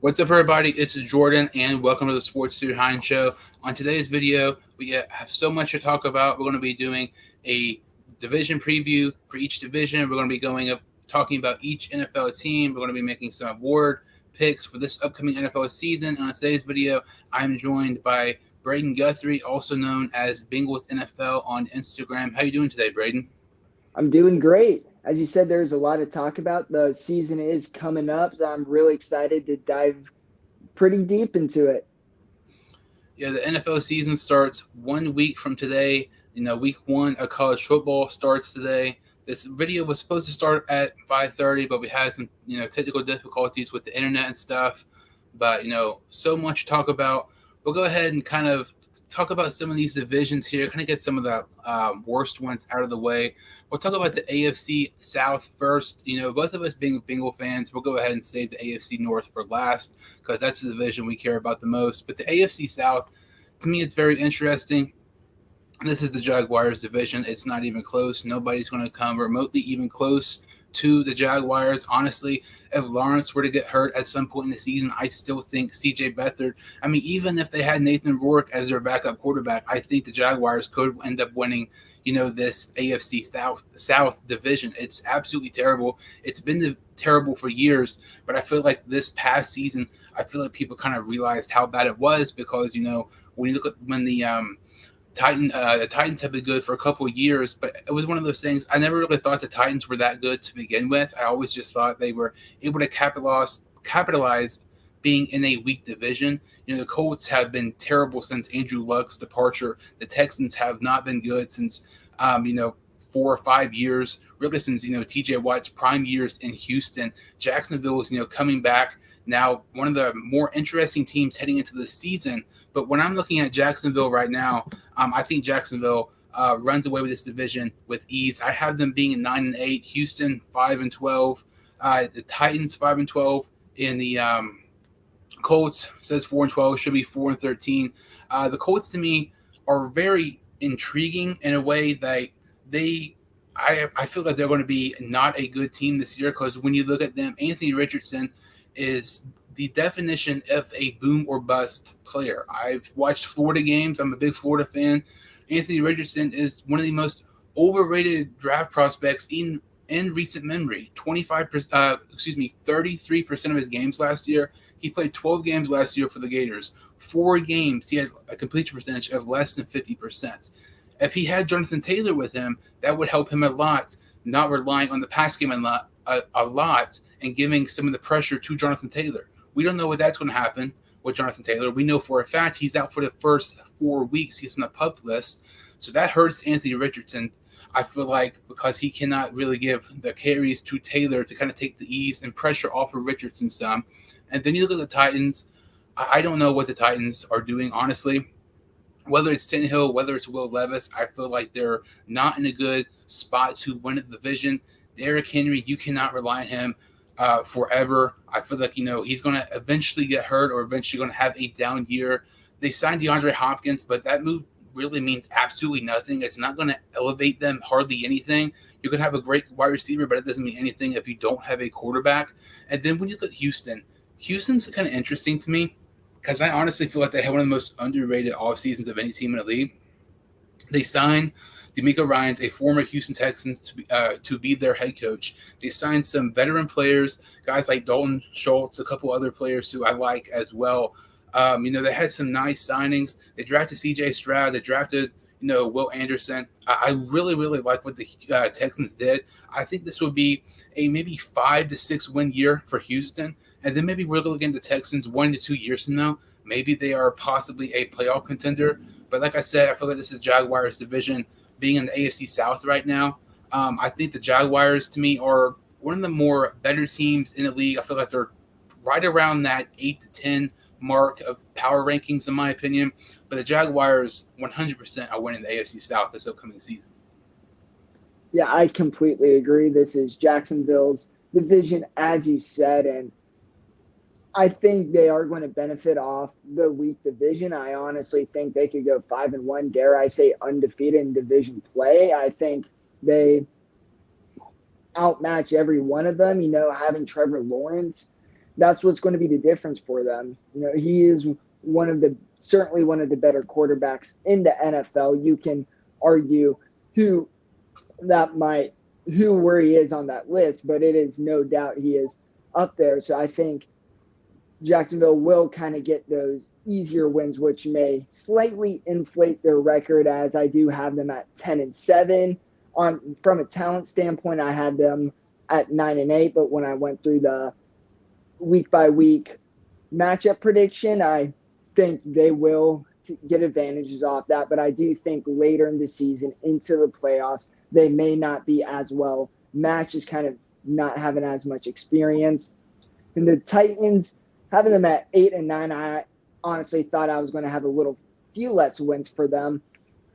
What's up, everybody? It's Jordan, and welcome to the Sports Dude Hine Show. On today's video, we have so much to talk about. We're going to be doing a division preview for each division. We're going to be talking about each NFL team. We're going to be making some award picks for this upcoming NFL season. On today's video, I'm joined by Braeden Guthrie, also known as Bengals NFL on Instagram. How you doing today, Braeden? I'm doing great. As you said, there's a lot to talk about. The season is coming up, so I'm really excited to dive pretty deep into it. Yeah, the NFL season starts 1 week from today. Week one of college football starts today. This video was supposed to start at 5:30, but we had some, technical difficulties with the internet and stuff. But, so much to talk about. We'll go ahead and kind of talk about some of these divisions here, kind of get some of the worst ones out of the way. We'll talk about the AFC South first. Both of us being Bengal fans, we'll go ahead and save the AFC North for last because that's the division we care about the most. But the AFC South, to me, it's very interesting. This is the Jaguars division. It's not even close. Nobody's going to come remotely even close to the Jaguars. Honestly, if Lawrence were to get hurt at some point in the season, I still think CJ Beathard, even if they had Nathan Rourke as their backup quarterback, I think the Jaguars could end up winning, this AFC South division. It's absolutely terrible. It's been terrible for years, but I feel like this past season, I feel like people kind of realized how bad it was because, when you look at when the Titans have been good for a couple of years, but it was one of those things. I never really thought the Titans were that good to begin with. I always just thought they were able to capitalize being in a weak division. The Colts have been terrible since Andrew Luck's departure. The Texans have not been good since, 4 or 5 years, really since, TJ Watt's prime years in Houston. Jacksonville is, coming back now, one of the more interesting teams heading into the season. But when I'm looking at Jacksonville right now, I think Jacksonville runs away with this division with ease. I have them being 9-8, Houston 5-12, the Titans 5-12, and the Colts says 4-12, should be 4-13. The Colts to me are very intriguing in a way that I feel like they're going to be not a good team this year because when you look at them, Anthony Richardson is the definition of a boom or bust player. I've watched Florida games. I'm a big Florida fan. Anthony Richardson is one of the most overrated draft prospects in recent memory. 33% of his games last year. He played 12 games last year for the Gators. 4 games, he had a completion percentage of less than 50%. If he had Jonathan Taylor with him, that would help him a lot, not relying on the pass game a lot and giving some of the pressure to Jonathan Taylor. We don't know what that's going to happen with Jonathan Taylor. We know for a fact he's out for the first 4 weeks. He's on the PUP list. So that hurts Anthony Richardson, I feel like, because he cannot really give the carries to Taylor to kind of take the ease and pressure off of Richardson some. And then you look at the Titans. I don't know what the Titans are doing, honestly. Whether it's Tannehill, whether it's Will Levis, I feel like they're not in a good spot to win the division. Derrick Henry, you cannot rely on him forever. I feel like, he's going to eventually get hurt or eventually going to have a down year. They signed DeAndre Hopkins, but that move really means absolutely nothing. It's not going to elevate them hardly anything. You can have a great wide receiver, but it doesn't mean anything if you don't have a quarterback. And then when you look at Houston's kind of interesting to me because I honestly feel like they have one of the most underrated off seasons of any team in the league. They signed D'Amico Ryans, a former Houston Texans, to be their head coach. They signed some veteran players, guys like Dalton Schultz, a couple other players who I like as well. They had some nice signings. They drafted C.J. Stroud. They drafted, Will Anderson. I really, really like what the Texans did. I think this would be a maybe 5 to 6 win year for Houston. And then maybe we're looking at the Texans 1 to 2 years from now. Maybe they are possibly a playoff contender. But like I said, I feel like this is Jaguars division being in the AFC South right now. I think the Jaguars, to me, are one of the more better teams in the league. I feel like they're right around that 8 to 10 mark of power rankings, in my opinion. But the Jaguars 100% are winning the AFC South this upcoming season. Yeah, I completely agree. This is Jacksonville's division, as you said, and I think they are going to benefit off the weak division. I honestly think they could go 5-1, dare I say undefeated in division play. I think they outmatch every one of them. Having Trevor Lawrence that's what's going to be the difference for them. He is certainly one of the better quarterbacks in the NFL. You can argue who that might where he is on that list, but it is no doubt he is up there. So I think Jacksonville will kind of get those easier wins, which may slightly inflate their record, as I do have them at 10-7. From a talent standpoint, I had them at 9-8, but when I went through the week by week matchup prediction, I think they will get advantages off that. But I do think later in the season, into the playoffs, they may not be as well matched, just kind of not having as much experience. And the Titans, having them at 8-9, I honestly thought I was going to have a few less wins for them.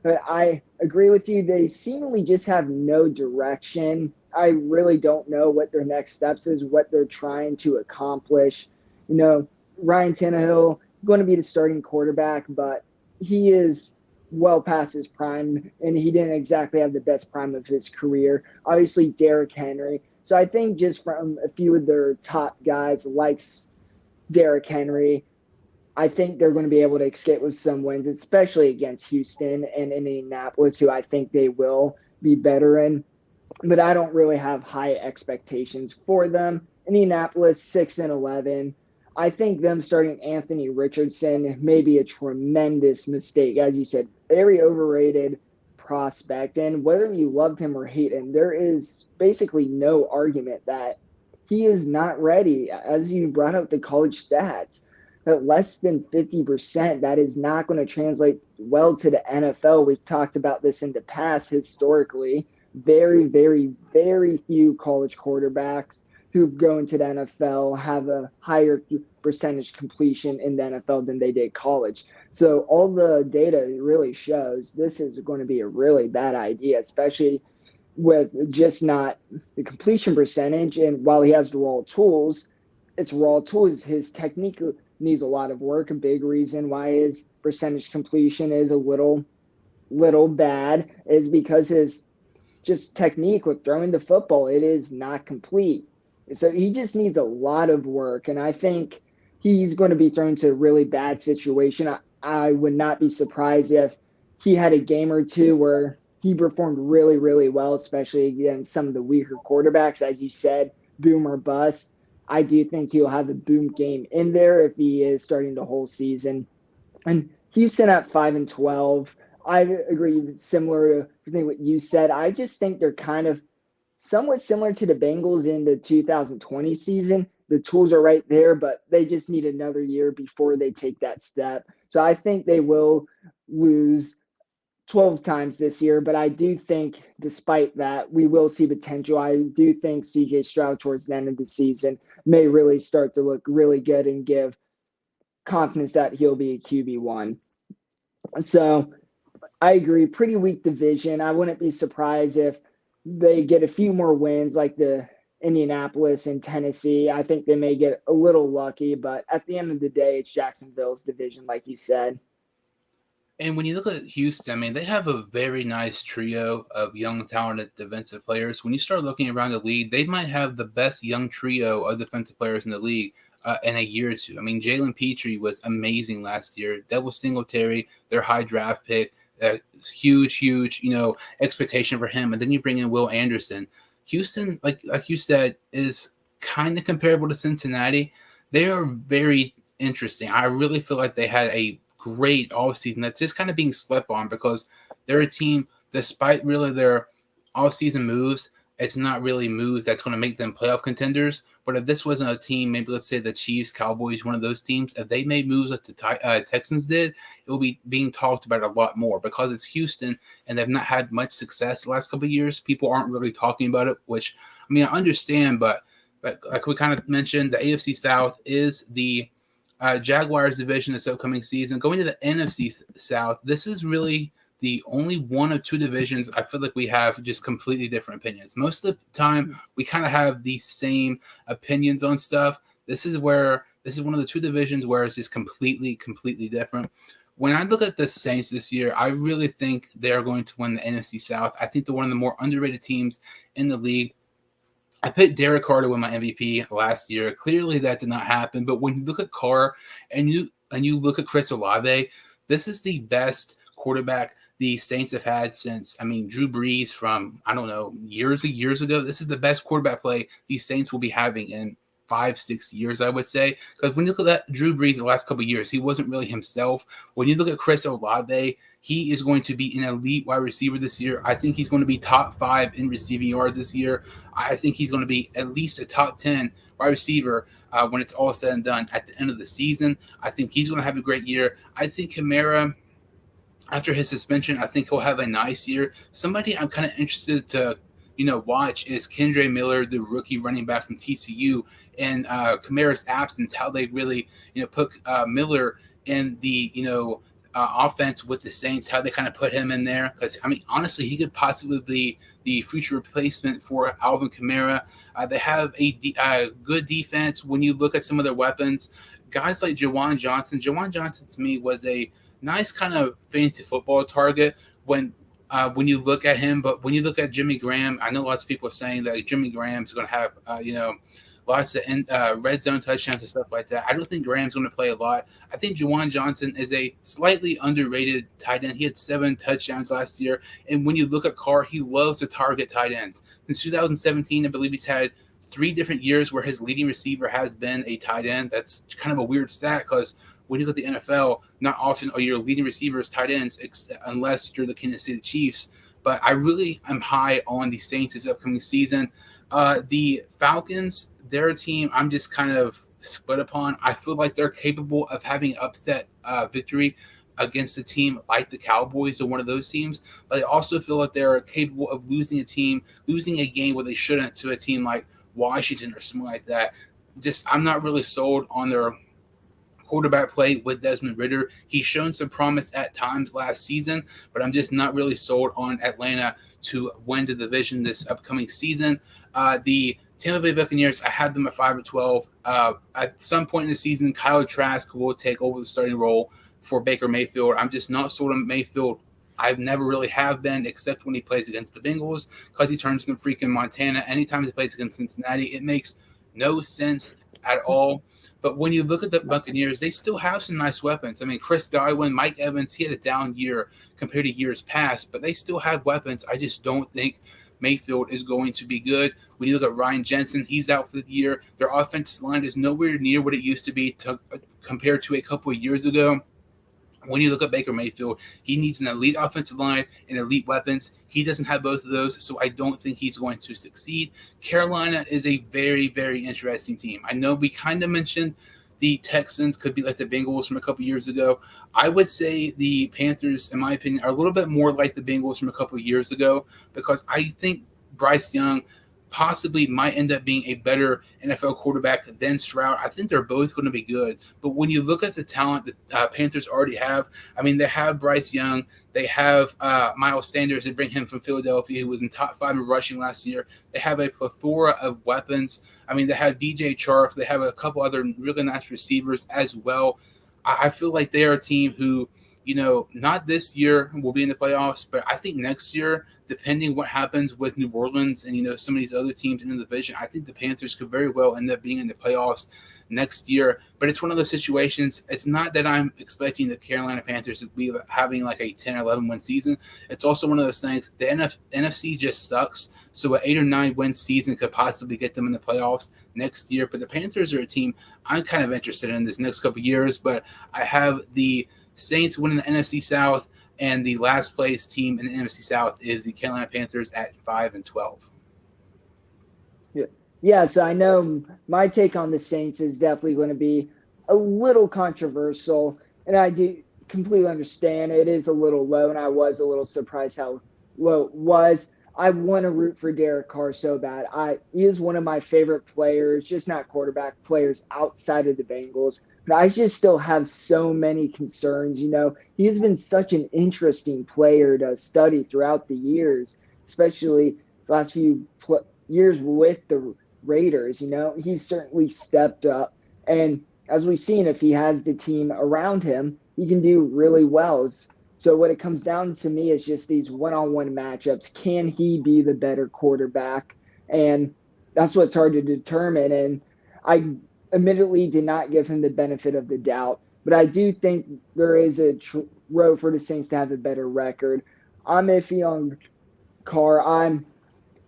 But I agree with you. They seemingly just have no direction. I really don't know what their next steps is, what they're trying to accomplish. Ryan Tannehill going to be the starting quarterback, but he is well past his prime, and he didn't exactly have the best prime of his career. Obviously, Derrick Henry. So I think just from a few of their top guys, like Derrick Henry, I think they're going to be able to escape with some wins, especially against Houston and Indianapolis, who I think they will be better in. But I don't really have high expectations for them. Indianapolis, 6-11. I think them starting Anthony Richardson may be a tremendous mistake. As you said, very overrated prospect. And whether you loved him or hate him, there is basically no argument that he is not ready. As you brought up the college stats, at less than 50%, that is not going to translate well to the NFL. We've talked about this in the past historically. Very, very, very few college quarterbacks who go into the NFL have a higher percentage completion in the NFL than they did college. So all the data really shows this is going to be a really bad idea, especially with just not the completion percentage. And while he has the raw tools, his technique needs a lot of work. A big reason why his percentage completion is a little bad is because his just technique with throwing the football, it is not complete. So he just needs a lot of work. And I think he's going to be thrown to a really bad situation. I would not be surprised if he had a game or two where he performed really, really well, especially against some of the weaker quarterbacks. As you said, boom or bust. I do think he'll have a boom game in there if he is starting the whole season. And Houston at 5-12. I agree, similar to what you said. I just think they're kind of somewhat similar to the Bengals in the 2020 season. The tools are right there, but they just need another year before they take that step. So I think they will lose 12 times this year, but I do think despite that, we will see potential. I do think CJ Stroud towards the end of the season may really start to look really good and give confidence that he'll be a QB1. So I agree. Pretty weak division. I wouldn't be surprised if they get a few more wins like the Indianapolis and Tennessee. I think they may get a little lucky, but at the end of the day, it's Jacksonville's division, like you said. And when you look at Houston, I mean, they have a very nice trio of young, talented defensive players. When you start looking around the league, they might have the best young trio of defensive players in the league in a year or two. I mean, Jalen Petrie was amazing last year. Devil Singletary, their high draft pick, huge, expectation for him. And then you bring in Will Anderson. Houston, like you said, is kind of comparable to Cincinnati. They are very interesting. I really feel like they had a great offseason that's just kind of being slept on because they're a team, despite really their offseason moves, it's not really moves that's going to make them playoff contenders. But if this wasn't a team, maybe let's say the Chiefs, Cowboys, one of those teams, if they made moves like the Texans did, it will be being talked about a lot more because it's Houston and they've not had much success the last couple of years. People aren't really talking about it, which, I mean, I understand, but like we kind of mentioned, the AFC South is the Jaguars division this upcoming season. Going to the NFC South, this is really the only one of two divisions I feel like we have just completely different opinions. Most of the time, we kind of have the same opinions on stuff. This is one of the two divisions where it's just completely different. When I look at the Saints this year, I really think they're going to win the NFC South. I think they're one of the more underrated teams in the league. I picked Derek Carr to win my MVP last year. Clearly, that did not happen. But when you look at Carr and you look at Chris Olave, this is the best quarterback the Saints have had since, I mean, Drew Brees from, I don't know, years and years ago. This is the best quarterback play these Saints will be having in 5, 6 years, I would say. Because when you look at that Drew Brees the last couple of years, he wasn't really himself. When you look at Chris Olave, he is going to be an elite wide receiver this year. I think he's going to be top 5 in receiving yards this year. I think he's going to be at least a top 10 wide receiver when it's all said and done at the end of the season. I think he's going to have a great year. I think Kamara, after his suspension, I think he'll have a nice year. Somebody I'm kind of interested to, watch is Kendre Miller, the rookie running back from TCU, and Kamara's absence, how they really, put Miller in the, offense with the Saints, how they kind of put him in there. Because, I mean, honestly, he could possibly be the future replacement for Alvin Kamara. They have a good defense when you look at some of their weapons. Guys like Jawan Johnson. Jawan Johnson, to me, was a nice kind of fantasy football target when you look at him. But when you look at Jimmy Graham, I know lots of people are saying that Jimmy Graham's going to have, lots of red zone touchdowns and stuff like that. I don't think Graham's going to play a lot. I think Jawan Johnson is a slightly underrated tight end. He had 7 touchdowns last year. And when you look at Carr, he loves to target tight ends. Since 2017, I believe he's had 3 different years where his leading receiver has been a tight end. That's kind of a weird stat because when you look at the NFL, not often are your leading receivers tight ends unless you're the Kansas City Chiefs. But I really am high on the Saints this upcoming season. The Falcons, their team, I'm just kind of split upon. I feel like they're capable of having upset victory against a team like the Cowboys or one of those teams. But I also feel like they're capable of losing a game where they shouldn't to a team like Washington or something like that. I'm not really sold on their quarterback play with Desmond Ridder. He's shown some promise at times last season, but I'm just not really sold on Atlanta to win the division this upcoming season. The Tampa Bay Buccaneers, I had them at 5-12. At some point in the season, Kyle Trask will take over the starting role for Baker Mayfield. I'm just not sold on Mayfield. I've never really have been, except when he plays against the Bengals, because he turns into freaking Montana. Anytime he plays against Cincinnati, it makes no sense at all. But when you look at the Buccaneers, they still have some nice weapons. I mean, Chris Godwin, Mike Evans, he had a down year compared to years past, but they still have weapons. I just don't think Mayfield is going to be good. When you look at Ryan Jensen, he's out for the year. Their offensive line is nowhere near what it used to be compared to a couple of years ago. When you look at Baker Mayfield, he needs an elite offensive line and elite weapons. He doesn't have both of those, so I don't think he's going to succeed. Carolina is a very, very interesting team. I know we kind of mentioned the Texans could be like the Bengals from a couple years ago. I would say the Panthers, in my opinion, are a little bit more like the Bengals from a couple years ago because I think Bryce Young possibly might end up being a better NFL quarterback than Stroud. I think they're both going to be good. But when you look at the talent that Panthers already have, I mean, they have Bryce Young. They have Miles Sanders. They bring him from Philadelphia, who was in top 5 in rushing last year. They have a plethora of weapons. I mean, they have DJ Chark. They have a couple other really nice receivers as well. I feel like they are a team who, not this year will be in the playoffs, but I think next year, depending what happens with New Orleans and, some of these other teams in the division, I think the Panthers could very well end up being in the playoffs next year. But it's one of those situations. It's not that I'm expecting the Carolina Panthers to be having like a 10 or 11 win season. It's also one of those things. The NFC just sucks. So an 8 or 9 win season could possibly get them in the playoffs next year. But the Panthers are a team I'm kind of interested in this next couple of years. But I have the Saints winning the NFC South, and the last place team in the NFC South is the Carolina Panthers at 5-12. Yeah, so I know my take on the Saints is definitely going to be a little controversial, and I do completely understand it is a little low, and I was a little surprised how low it was. I want to root for Derek Carr so bad. He is one of my favorite players, just not quarterback players outside of the Bengals. But I just still have so many concerns. He has been such an interesting player to study throughout the years, especially the last few years with the Raiders. He's certainly stepped up. And as we've seen, if he has the team around him, he can do really well. So what it comes down to me is just these one-on-one matchups. Can he be the better quarterback? And that's what's hard to determine. And I admittedly did not give him the benefit of the doubt, but I do think there is a row for the Saints to have a better record. I'm iffy on Carr. I'm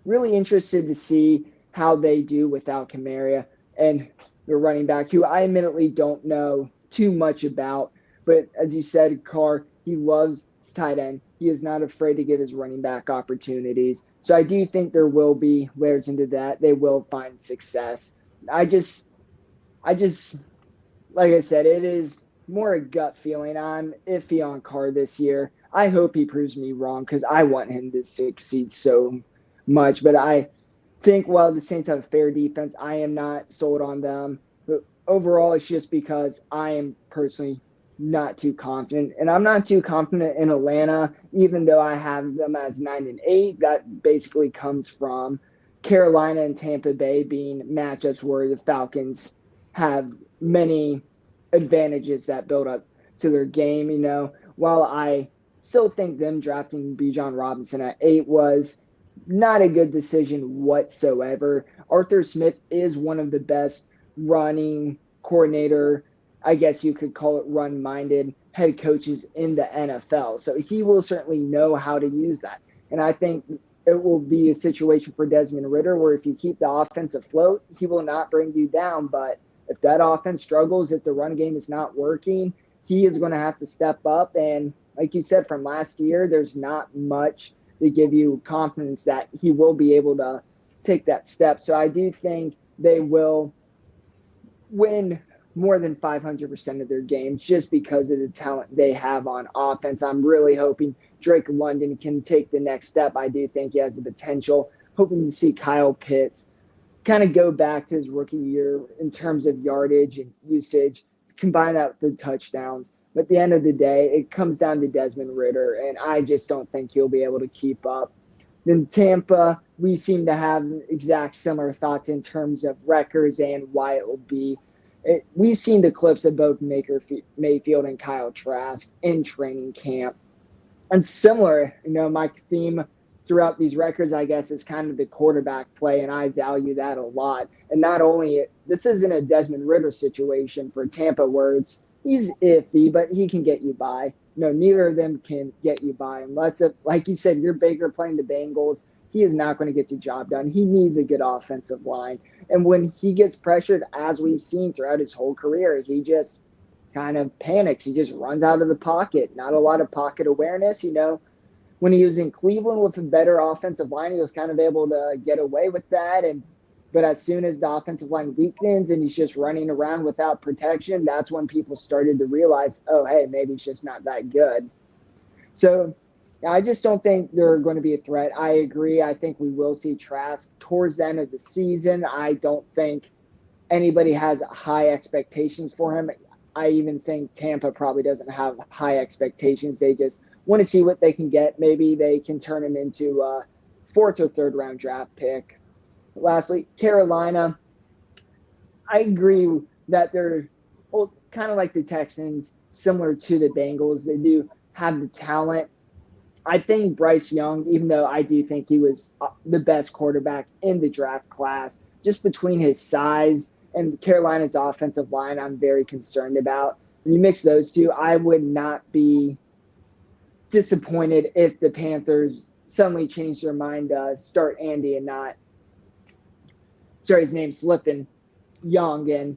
really interested to see how they do without Kamara and their running back, who I admittedly don't know too much about. But as you said, Carr, he loves his tight end. He is not afraid to give his running back opportunities. So I do think there will be layers into that. They will find success. I just, like I said, it is more a gut feeling. I'm iffy on Carr this year. I hope he proves me wrong because I want him to succeed so much. But I think while the Saints have a fair defense, I am not sold on them. But overall, it's just because I am personally not too confident. And I'm not too confident in Atlanta, even though I have them as 9-8. That basically comes from Carolina and Tampa Bay being matchups where the Falcons have many advantages that build up to their game. While I still think them drafting Bijan Robinson at 8 was not a good decision whatsoever. Arthur Smith is one of the best running coordinator, I guess you could call it run-minded head coaches in the NFL. So he will certainly know how to use that. And I think it will be a situation for Desmond Ridder where if you keep the offense afloat, he will not bring you down. But if that offense struggles, if the run game is not working, he is going to have to step up. And like you said, from last year, there's not much to give you confidence that he will be able to take that step. So I do think they will win more than 500% of their games just because of the talent they have on offense. I'm really hoping Drake London can take the next step. I do think he has the potential. Hoping to see Kyle Pitts kind of go back to his rookie year in terms of yardage and usage, combine that with the touchdowns. But at the end of the day, it comes down to Desmond Ridder, and I just don't think he'll be able to keep up. In Tampa, we seem to have exact similar thoughts in terms of records and why it will be. We've seen the clips of both Mayfield and Kyle Trask in training camp. And similar, my theme throughout these records, I guess, is kind of the quarterback play, and I value that a lot. And not only, this isn't a Desmond Ridder situation for Tampa where he's iffy, but he can get you by. Neither of them can get you by unless, like you said, you're Baker playing the Bengals. He is not going to get the job done. He needs a good offensive line. And when he gets pressured, as we've seen throughout his whole career, he just kind of panics. He just runs out of the pocket. Not a lot of pocket awareness. When he was in Cleveland with a better offensive line, he was kind of able to get away with that. But as soon as the offensive line weakens and he's just running around without protection, that's when people started to realize, oh, hey, maybe he's just not that good. So I just don't think they're going to be a threat. I agree. I think we will see Trask towards the end of the season. I don't think anybody has high expectations for him. I even think Tampa probably doesn't have high expectations. They just want to see what they can get. Maybe they can turn him into a 4th or 3rd round draft pick. Lastly, Carolina, I agree that they're kind of like the Texans, similar to the Bengals. They do have the talent. I think Bryce Young, even though I do think he was the best quarterback in the draft class, just between his size and Carolina's offensive line, I'm very concerned about. When you mix those two, I would not be disappointed if the Panthers suddenly changed their mind to start Andy and not – sorry, his name's slipping, Young.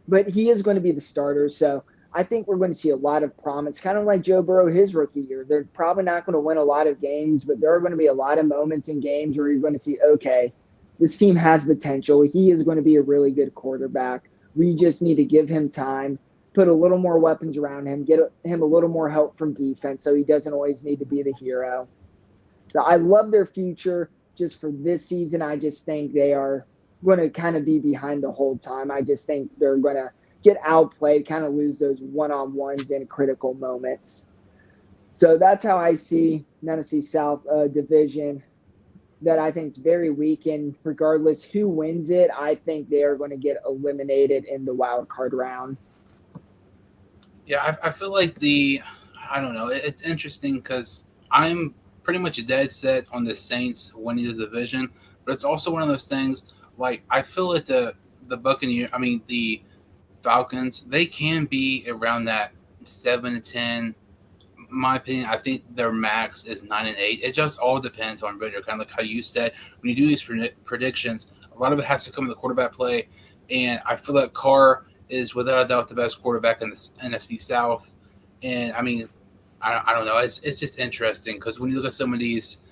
But he is going to be the starter, so I think we're going to see a lot of promise, kind of like Joe Burrow his rookie year. They're probably not going to win a lot of games, but there are going to be a lot of moments in games where you're going to see, okay, this team has potential. He is going to be a really good quarterback. We just need to give him time, put a little more weapons around him, get him a little more help from defense so he doesn't always need to be the hero. So I love their future. Just for this season, I just think they are going to kind of be behind the whole time. I just think they're going to get outplayed, kind of lose those one-on-ones in critical moments. So that's how I see NFC South division, that I think is very weak. And regardless who wins it, I think they are going to get eliminated in the wild card round. Yeah, I feel like I don't know. It's interesting because I'm pretty much dead set on the Saints winning the division, but it's also one of those things. Like I feel like the Falcons, they can be around that 7-10. My opinion, I think their max is 9-8. It just all depends on Ritter, kind of like how you said. When you do these predictions, a lot of it has to come in the quarterback play, and I feel like Carr is without a doubt the best quarterback in the NFC South. And I mean, I don't know. It's just interesting because when you look at some of these,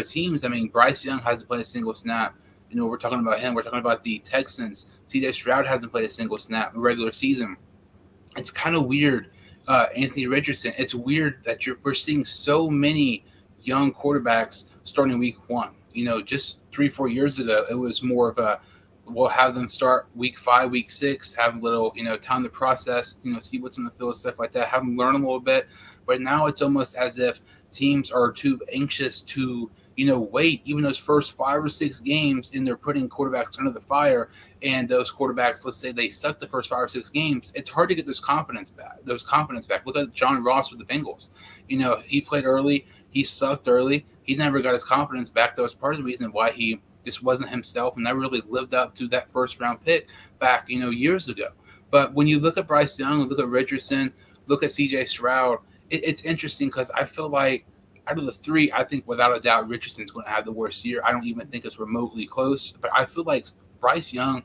teams. I mean, Bryce Young hasn't played a single snap. We're talking about him. We're talking about the Texans. C.J. Stroud hasn't played a single snap in the regular season. It's kind of weird. Anthony Richardson. It's weird that we're seeing so many young quarterbacks starting week one. Just 3-4 years ago, it was more of a we'll have them start week 5, week 6, have a little time to process, see what's in the field, stuff like that, have them learn a little bit. But now it's almost as if teams are too anxious to wait even those first 5 or 6 games, and they're putting quarterbacks under the fire. And those quarterbacks, let's say they suck the first 5 or 6 games, it's hard to get those confidence back. Look at John Ross with the Bengals. He played early, he sucked early, he never got his confidence back. That was part of the reason why he just wasn't himself and never really lived up to that first round pick back years ago. But when you look at Bryce Young, look at Richardson, look at CJ Stroud, it's interesting because I feel like out of the 3, I think without a doubt Richardson's going to have the worst year. I don't even think it's remotely close. But I feel like Bryce Young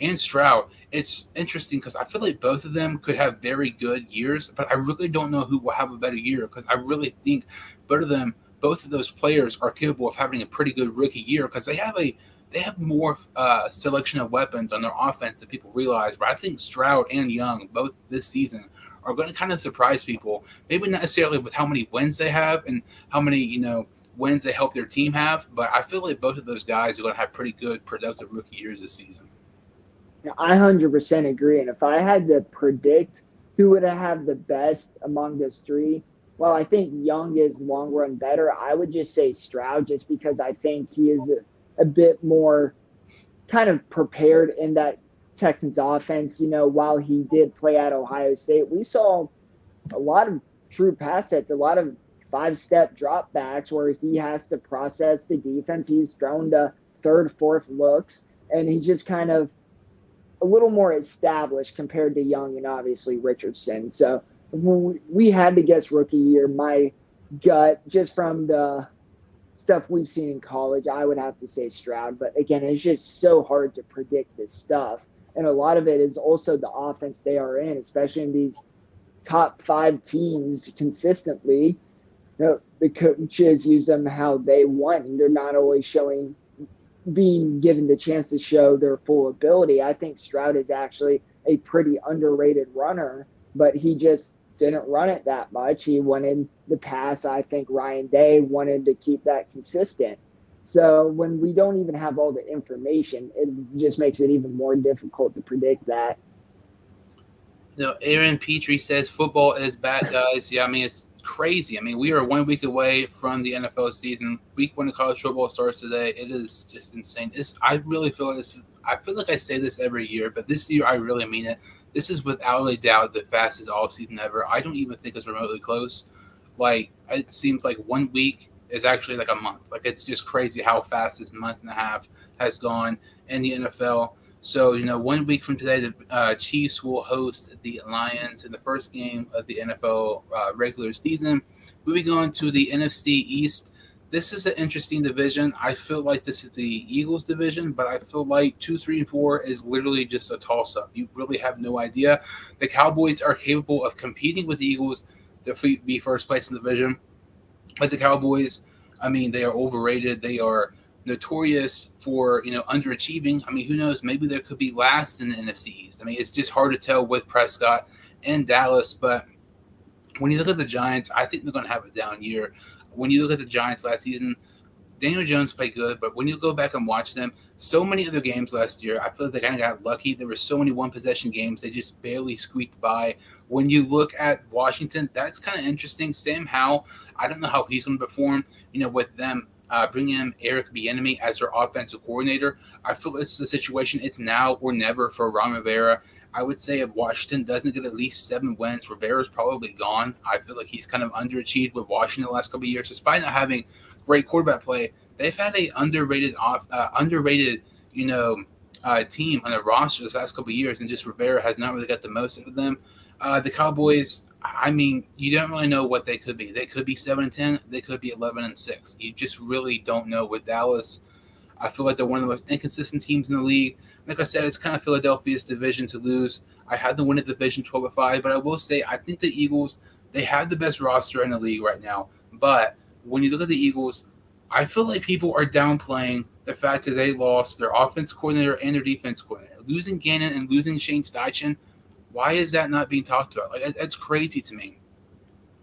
and Stroud, it's interesting because I feel like both of them could have very good years, but I really don't know who will have a better year because I really think both of those players are capable of having a pretty good rookie year because they have more selection of weapons on their offense than people realize. But I think Stroud and Young both this season are going to kind of surprise people. Maybe not necessarily with how many wins they have and how many wins they help their team have, but I feel like both of those guys are going to have pretty good productive rookie years this season. I 100% agree. And if I had to predict who would have the best among those 3, well, I think Young is long run better. I would just say Stroud just because I think he is a bit more kind of prepared in that Texans offense. While he did play at Ohio State, we saw a lot of true pass sets, a lot of 5-step drop backs where he has to process the defense. He's thrown to 3rd, 4th looks, and he's just kind of a little more established compared to Young and obviously Richardson. So we had to guess rookie year. My gut, just from the stuff we've seen in college, I would have to say Stroud. But again, it's just so hard to predict this stuff. And a lot of it is also the offense they are in, especially in these top 5 teams consistently. The coaches use them how they want. They're not always being given the chance to show their full ability. I think Stroud is actually a pretty underrated runner, but he just didn't run it that much. He wanted the pass. I think Ryan Day wanted to keep that consistent. So when we don't even have all the information, it just makes it even more difficult to predict that. Aaron Petrie says football is back, guys. Yeah, I mean, it's crazy. I mean, we are 1 week away from the NFL season. Week 1 of college football starts today. It is just insane. I really feel like I feel like I say this every year, but this year I really mean it. This is without a doubt the fastest offseason ever. I don't even think it's remotely close. Like, it seems like 1 week is actually like a month. Like, it's just crazy how fast this month and a half has gone in the NFL. So, 1 week from today, the Chiefs will host the Lions in the first game of the NFL regular season. Moving on to the NFC East, this is an interesting division. I feel like this is the Eagles division, but I feel like 2, 3, and 4 is literally just a toss-up. You really have no idea. The Cowboys are capable of competing with the Eagles to be first place in the division. But the Cowboys, I mean, they are overrated. They are notorious for underachieving. I mean, who knows? Maybe there could be last in the NFC East. I mean, it's just hard to tell with Prescott and Dallas. But when you look at the Giants, I think they're going to have a down year. When you look at the Giants last season, Daniel Jones played good, but when you go back and watch them, so many other games last year, I feel like they kind of got lucky. There were so many one-possession games, they just barely squeaked by. When you look at Washington, that's kind of interesting. Sam Howell, I don't know how he's going to perform, with them bringing in Eric Bieniemy as their offensive coordinator. I feel it's the situation. It's now or never for Ron Rivera. I would say if Washington doesn't get at least 7 wins, Rivera's probably gone. I feel like he's kind of underachieved with Washington the last couple of years. Despite not having great quarterback play, they've had a underrated team on the roster this last couple of years, and just Rivera has not really got the most out of them. The Cowboys, I mean, you don't really know what they could be. They could be 7-10. They could be 11-6. You just really don't know with Dallas. I feel like they're one of the most inconsistent teams in the league. Like I said, it's kind of Philadelphia's division to lose. I had them win the division 12-5, but I will say I think the Eagles, they have the best roster in the league right now. But when you look at the Eagles, I feel like people are downplaying the fact that they lost their offense coordinator and their defense coordinator. Losing Gannon and losing Shane Steichen, why is that not being talked about? Like, that's crazy to me.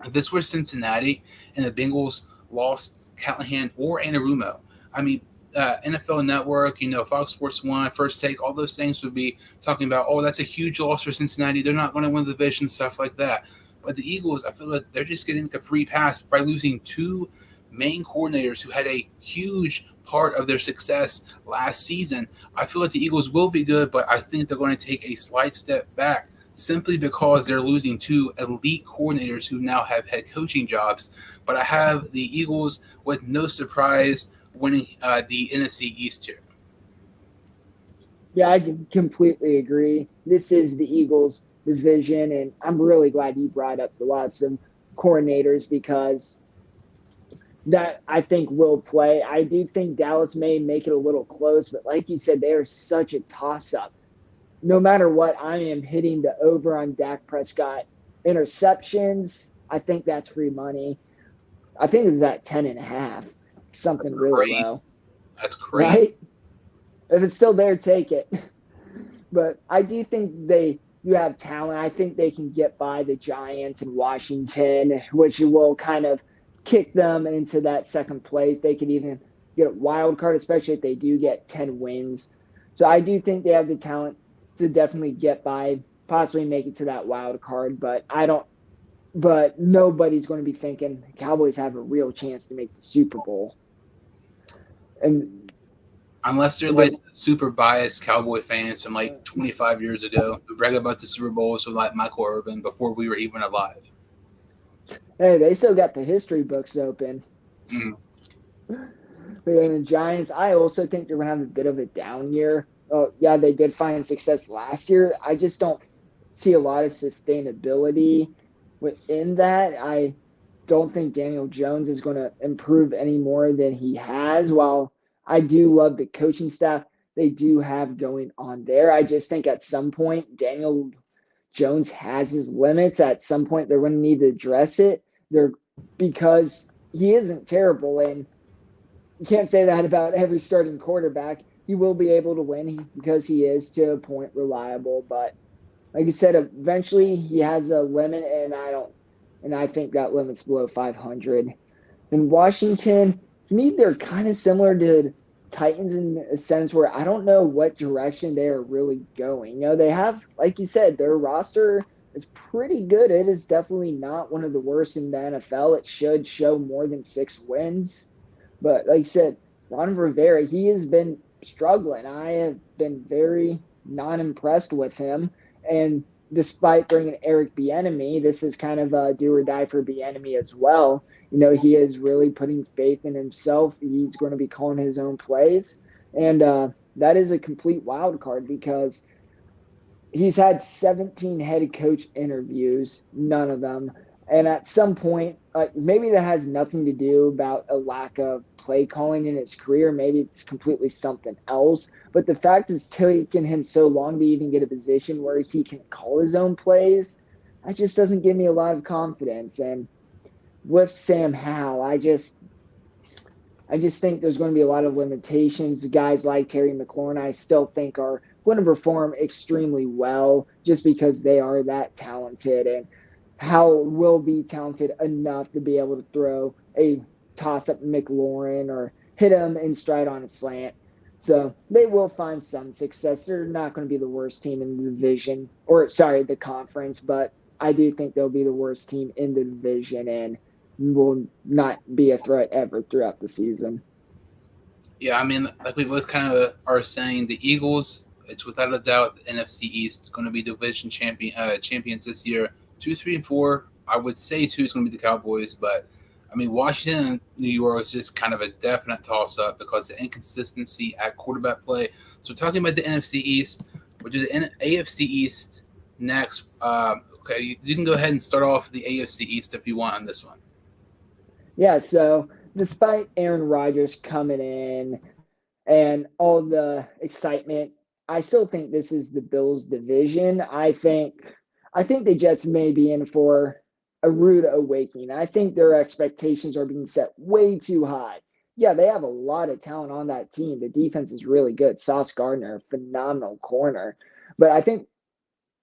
If this were Cincinnati and the Bengals lost Callahan or Anarumo, I mean, NFL Network, Fox Sports 1, First Take, all those things would be talking about, oh, that's a huge loss for Cincinnati. They're not going to win the division, stuff like that. But the Eagles, I feel like they're just getting like a free pass by losing two main coordinators who had a huge part of their success last season. I feel like the Eagles will be good, but I think they're going to take a slight step back simply because they're losing two elite coordinators who now have head coaching jobs. But I have the Eagles with no surprise winning the NFC East here. Yeah, I can completely agree. This is the Eagles division, and I'm really glad you brought up the loss of coordinators because that I think will play. I do think Dallas may make it a little close, but like you said, they are such a toss-up. No matter what, I am hitting the over on Dak Prescott interceptions. I think that's free money. I think it's at 10.5, something really low. That's crazy. Right? If it's still there, take it. But I do think you have talent. I think they can get by the Giants and Washington, which will kind of kick them into that second place. They could even get a wild card, especially if they do get 10 wins. So I do think they have the talent to definitely get by, possibly make it to that wild card. But nobody's going to be thinking Cowboys have a real chance to make the Super Bowl. And unless they're like super biased Cowboy fans from like 25 years ago who brag about the Super Bowls with like Michael Irvin before we were even alive. Hey, they still got the history books open. Mm-hmm. But the Giants, I also think they're going to have a bit of a down year. Oh, yeah, they did find success last year. I just don't see a lot of sustainability within that. I don't think Daniel Jones is going to improve any more than he has. While I do love the coaching staff they do have going on there, I just think at some point Daniel Jones has his limits. At some point they're going to need to address it. Because he isn't terrible, and you can't say that about every starting quarterback. He will be able to win because he is to a point reliable. But like you said, eventually he has a limit, and I think that limit's below 500. In Washington, to me, they're kind of similar to Titans in a sense where I don't know what direction they are really going. They have, like you said, their roster is pretty good. It is definitely not one of the worst in the NFL. It should show more than 6 wins. But like you said, Ron Rivera, he has been struggling. I have been very not impressed with him. And despite bringing Eric Bieniemy, this is kind of a do or die for Bieniemy as well. He is really putting faith in himself. He's going to be calling his own plays. And that is a complete wild card because he's had 17 head coach interviews, none of them. And at some point, maybe that has nothing to do about a lack of play calling in his career. Maybe it's completely something else. But the fact it's taken him so long to even get a position where he can call his own plays, that just doesn't give me a lot of confidence. And with Sam Howell, I just think there's going to be a lot of limitations. Guys like Terry McLaurin, I still think are going to perform extremely well just because they are that talented. And Howell will be talented enough to be able to throw a toss-up McLaurin or hit him in stride on a slant. So they will find some success. They're not going to be the worst team in the division, the conference, but I do think they'll be the worst team in the division and will not be a threat ever throughout the season. Yeah, I mean, like we both kind of are saying, the Eagles, it's without a doubt the NFC East going to be division champions this year. 2, 3, and 4, I would say 2 is going to be the Cowboys, but I mean, Washington and New York is just kind of a definite toss-up because the inconsistency at quarterback play. So talking about the NFC East, we'll do the AFC East next. Okay, you can go ahead and start off the AFC East if you want on this one. Yeah, so despite Aaron Rodgers coming in and all the excitement, I still think this is the Bills division. I think the Jets may be in for a rude awakening. I think their expectations are being set way too high. Yeah, they have a lot of talent on that team. The defense is really good. Sauce Gardner, phenomenal corner. But I think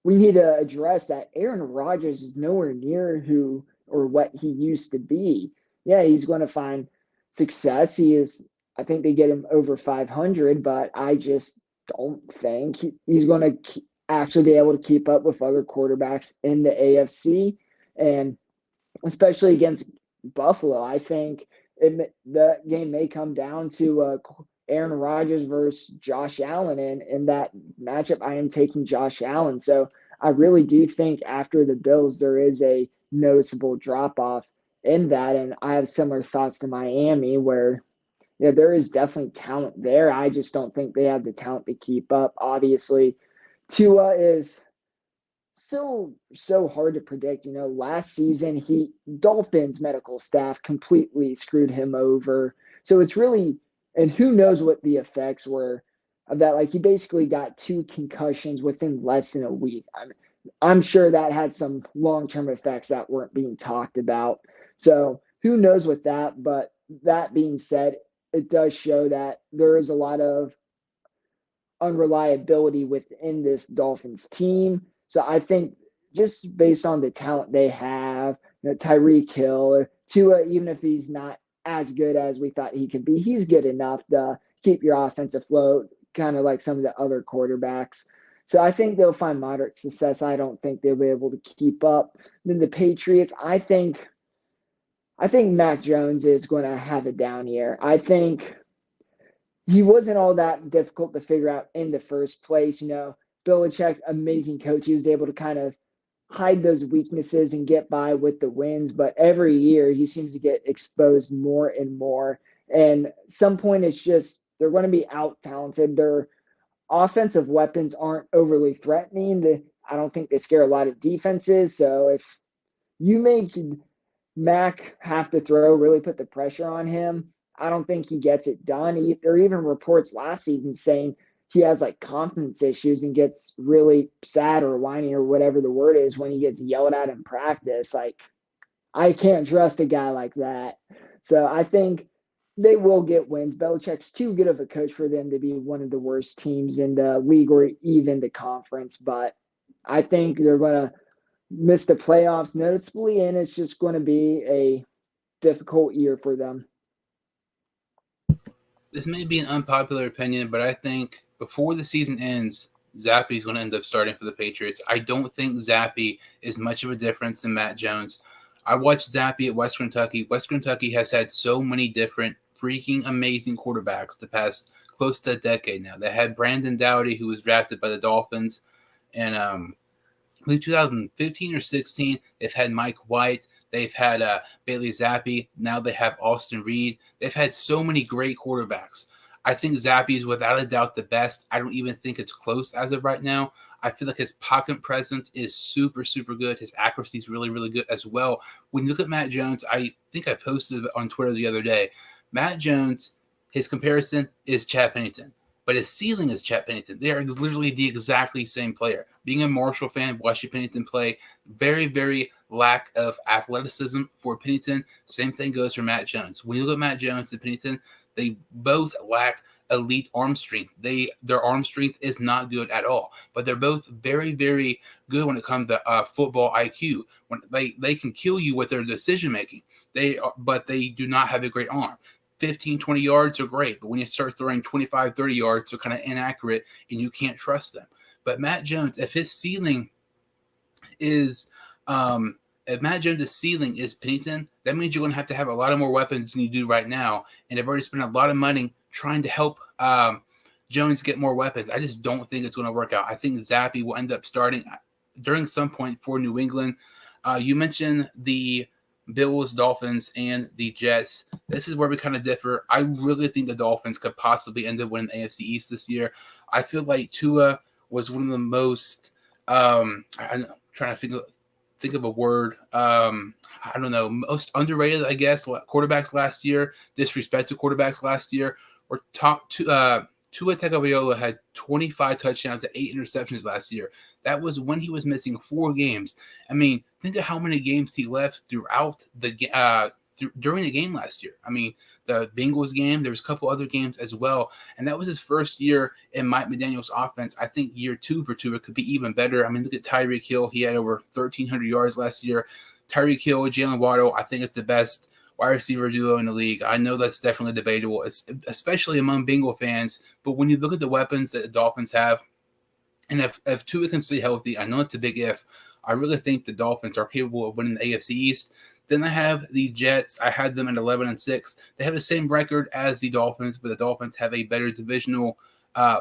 we need to address that Aaron Rodgers is nowhere near who or what he used to be. Yeah, he's going to find success. He is, I think they get him over 500, but I just don't think he's going to actually be able to keep up with other quarterbacks in the AFC. And especially against Buffalo. I think the game may come down to Aaron Rodgers versus Josh Allen, and in that matchup, I am taking Josh Allen. So I really do think after the Bills, there is a noticeable drop off in that, and I have similar thoughts to Miami, where yeah, there is definitely talent there. I just don't think they have the talent to keep up. Obviously, Tua is still so hard to predict. Last season he Dolphins medical staff completely screwed him over. So it's really, and who knows what the effects were of that. Like he basically got two concussions within less than a week. I'm sure that had some long-term effects that weren't being talked about. So who knows with that, but that being said, it does show that there is a lot of unreliability within this Dolphins team. So I think just based on the talent they have, Tyreek Hill, Tua, even if he's not as good as we thought he could be, he's good enough to keep your offense afloat, kind of like some of the other quarterbacks. So I think they'll find moderate success. I don't think they'll be able to keep up. Then the Patriots, I think Mac Jones is going to have a down year. I think he wasn't all that difficult to figure out in the first place. Belichick, amazing coach. He was able to kind of hide those weaknesses and get by with the wins. But every year he seems to get exposed more and more. And some point it's just they're going to be out talented. Their offensive weapons aren't overly threatening. I don't think they scare a lot of defenses. So if you make Mac have to throw, really put the pressure on him, I don't think he gets it done. There are even reports last season saying he has like confidence issues and gets really sad or whiny or whatever the word is when he gets yelled at in practice. Like, I can't trust a guy like that. So I think they will get wins. Belichick's too good of a coach for them to be one of the worst teams in the league or even the conference. But I think they're going to miss the playoffs noticeably, and it's just going to be a difficult year for them. This may be an unpopular opinion, but I think before the season ends, Zappy's going to end up starting for the Patriots. I don't think Zappy is much of a difference than Matt Jones. I watched Zappy at West Kentucky. West Kentucky has had so many different freaking amazing quarterbacks the past close to a decade now. They had Brandon Doughty, who was drafted by the Dolphins, and I believe 2015 or 16. They've had Mike White. They've had Bailey Zappi. Now they have Austin Reed. They've had so many great quarterbacks. I think Zappi is without a doubt the best. I don't even think it's close as of right now. I feel like his pocket presence is super, super good. His accuracy is really, really good as well. When you look at Matt Jones, I think I posted it on Twitter the other day. Matt Jones, his comparison is Chad Pennington, but his ceiling is Chad Pennington. They are literally the exactly same player. Being a Marshall fan, watching Pennington play, very, very lack of athleticism for Pennington. Same thing goes for Matt Jones. When you look at Matt Jones and Pennington, they both lack elite arm strength. Their arm strength is not good at all, but they're both very, very good when it comes to football IQ. When they can kill you with their decision making. But they do not have a great arm. 15, 20 yards are great, but when you start throwing 25, 30 yards, they're kind of inaccurate, and you can't trust them. But Matt Jones, if his ceiling is if Matt Jones' ceiling is Pennington, that means you're going to have a lot of more weapons than you do right now. And they've already spent a lot of money trying to help Jones get more weapons. I just don't think it's going to work out. I think Zappy will end up starting during some point for New England. You mentioned the Bills, Dolphins, and the Jets. This is where we kind of differ. I really think the Dolphins could possibly end up winning AFC East this year. I feel like Tua was one of the most I'm trying to think of a word. I don't know, most underrated, I guess, quarterbacks last year, disrespected quarterbacks last year, or top two. Tua Tagovailoa had 25 touchdowns and 8 interceptions last year. That was when he was missing 4 games. I mean, think of how many games he left throughout the during the game last year. I mean, the Bengals game, there was a couple other games as well, and that was his first year in Mike McDaniel's offense. I think year 2 for Tua could be even better. I mean, look at Tyreek Hill. He had over 1,300 yards last year. Tyreek Hill, Jalen Waddle, I think it's the best wide receiver duo in the league. I know that's definitely debatable, especially among Bengal fans. But when you look at the weapons that the Dolphins have, and if Tua can stay healthy, I know it's a big if. I really think the Dolphins are capable of winning the AFC East. Then I have the Jets. I had them at 11-6. They have the same record as the Dolphins, but the Dolphins have a better divisional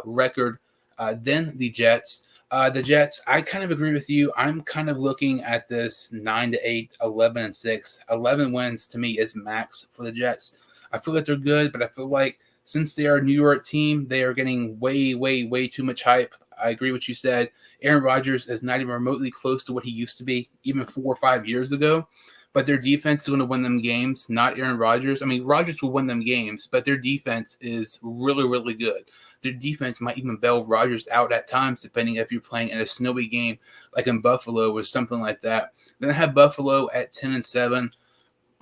record than the Jets. The Jets, I kind of agree with you. I'm kind of looking at this 9-8, 11-6. 11 wins to me is max for the Jets. I feel like they're good, but I feel like since they are a New York team, they are getting way, way, way too much hype. I agree with what you said. Aaron Rodgers is not even remotely close to what he used to be even 4 or 5 years ago. But their defense is going to win them games, not Aaron Rodgers. I mean, Rodgers will win them games, but their defense is really, really good. Their defense might even bail Rodgers out at times, depending if you're playing in a snowy game like in Buffalo or something like that. Then I have Buffalo at 10-7.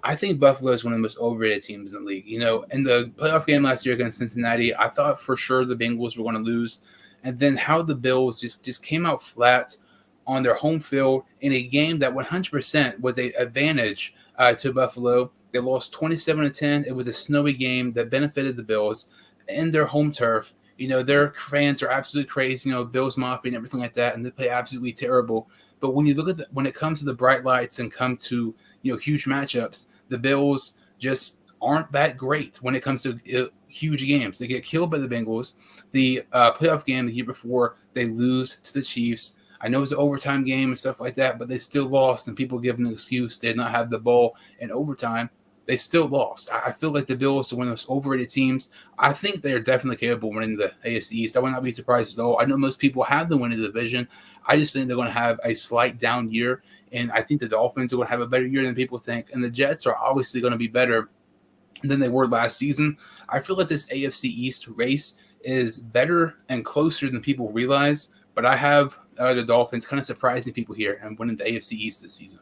I think Buffalo is one of the most overrated teams in the league. You know, in the playoff game last year against Cincinnati, I thought for sure the Bengals were going to lose. And then how the Bills just came out flat on their home field in a game that 100% was an advantage to Buffalo. They lost 27-10. It was a snowy game that benefited the Bills in their home turf. You know, their fans are absolutely crazy, you know, Bills Mafia and everything like that, and they play absolutely terrible. But when you look at when it comes to the bright lights and come to, you know, huge matchups, the Bills just aren't that great when it comes to huge games. They get killed by the Bengals. The playoff game the year before, they lose to the Chiefs. I know it was an overtime game and stuff like that, but they still lost, and people give them an excuse they did not have the ball in overtime. They still lost. I feel like the Bills are one of those overrated teams. I think they're definitely capable of winning the AFC East. I would not be surprised at all. I know most people have them winning the division. I just think they're going to have a slight down year, and I think the Dolphins are going to have a better year than people think, and the Jets are obviously going to be better than they were last season. I feel like this AFC East race is better and closer than people realize, but I have the Dolphins kind of surprising people here and winning the AFC East this season.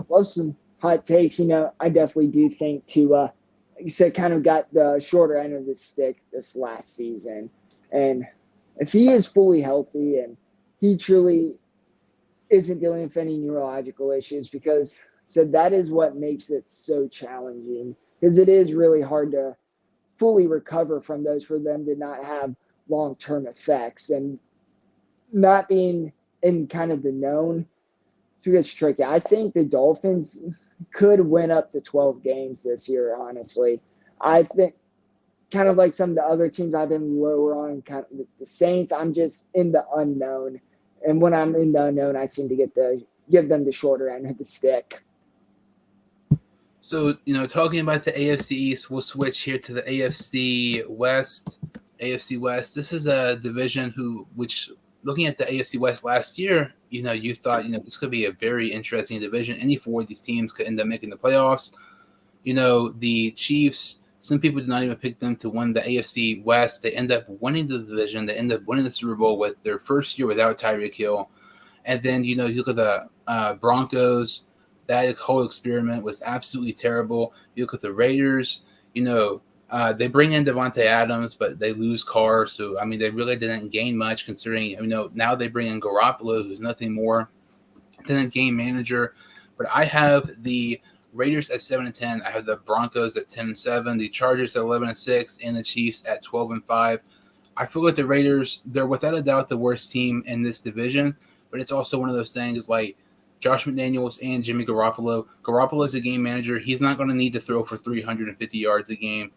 Love some hot takes. You know, I definitely do think like you said, kind of got the shorter end of the stick this last season. And if he is fully healthy and he truly isn't dealing with any neurological issues, because that is what makes it so challenging, because it is really hard to fully recover from those for them to not have long-term effects, and not being in kind of the known gets tricky. I think the Dolphins could win up to 12 games this year, honestly. I think kind of like some of the other teams I've been lower on, kind of the Saints, I'm just in the unknown. And when I'm in the unknown, I seem to give them the shorter end of the stick. So, you know, talking about the AFC East, we'll switch here to the AFC West. AFC West, this is a division which looking at the AFC West last year, you know, you thought, you know, this could be a very interesting division. Any 4 of these teams could end up making the playoffs. You know, the Chiefs, some people did not even pick them to win the AFC West. They end up winning the division. They end up winning the Super Bowl with their first year without Tyreek Hill. And then, you know, you look at the Broncos. That whole experiment was absolutely terrible. You look at the Raiders, you know, they bring in Devontae Adams, but they lose Carr. So, I mean, they really didn't gain much considering, you know, now they bring in Garoppolo, who's nothing more than a game manager. But I have the Raiders at 7-10. I have the Broncos at 10-7, the Chargers at 11-6, and the Chiefs at 12-5. I feel like the Raiders, they're without a doubt the worst team in this division, but it's also one of those things like Josh McDaniels and Jimmy Garoppolo. Garoppolo is a game manager. He's not going to need to throw for 350 yards a game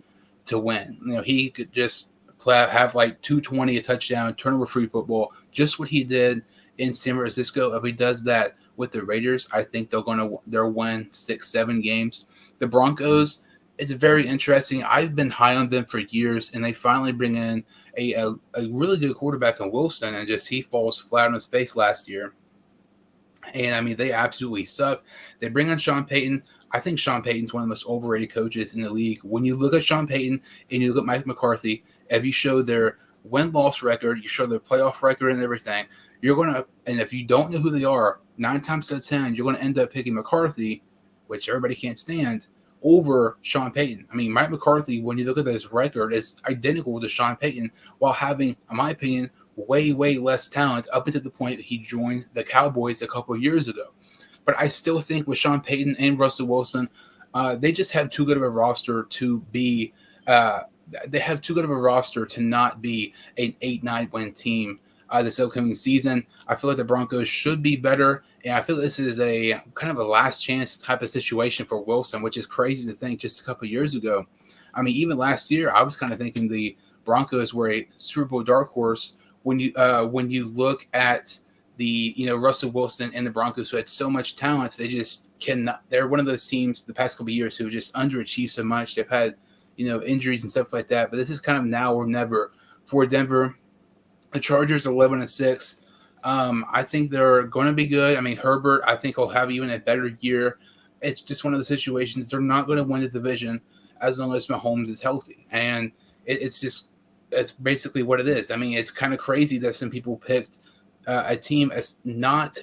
to win. You know, he could just have like 220, a touchdown, turnover-free football, just what he did in San Francisco. If he does that with the Raiders. I think they'll win 6-7 games. The Broncos, it's very interesting. I've been high on them for years, and they finally bring in a really good quarterback in Wilson, and just he falls flat on his face last year. And I mean, they absolutely suck. They bring on Sean Payton. I think Sean Payton's one of the most overrated coaches in the league. When you look at Sean Payton and you look at Mike McCarthy, if you show their win-loss record, you show their playoff record and everything, and if you don't know who they are, 9 times out of 10, you're gonna end up picking McCarthy, which everybody can't stand, over Sean Payton. I mean, Mike McCarthy, when you look at his record, is identical to Sean Payton, while having, in my opinion, way, way less talent up until the point that he joined the Cowboys a couple of years ago. But I still think with Sean Payton and Russell Wilson, they just have too good of a roster to be. They have too good of a roster to not be an 8-9 win team this upcoming season. I feel like the Broncos should be better, and I feel this is a kind of a last chance type of situation for Wilson, which is crazy to think just a couple of years ago. I mean, even last year, I was kind of thinking the Broncos were a Super Bowl dark horse. When you look at the Russell Wilson and the Broncos, who had so much talent, they just cannot. They're one of those teams the past couple of years who just underachieved so much. They've had injuries and stuff like that. But this is kind of now or never for Denver. The Chargers 11-6. I think they're going to be good. I mean, Herbert, I think he'll have even a better year. It's just one of the situations they're not going to win the division as long as Mahomes is healthy, and it's basically what it is. I mean, it's kind of crazy that some people picked a team as not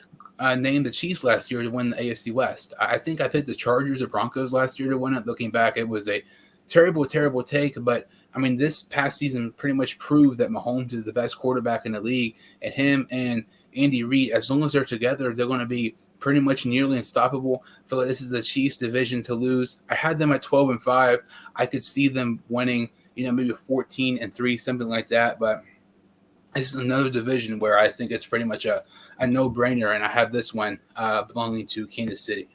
named the Chiefs last year to win the AFC West. I think I picked the Chargers or Broncos last year to win it. Looking back, it was a terrible, terrible take. But, I mean, this past season pretty much proved that Mahomes is the best quarterback in the league. And him and Andy Reid, as long as they're together, they're going to be pretty much nearly unstoppable. I feel like this is the Chiefs' division to lose. I had them at 12-5. I could see them winning, maybe 14-3, something like that. But this is another division where I think it's pretty much a no-brainer, and I have this one belonging to Kansas City.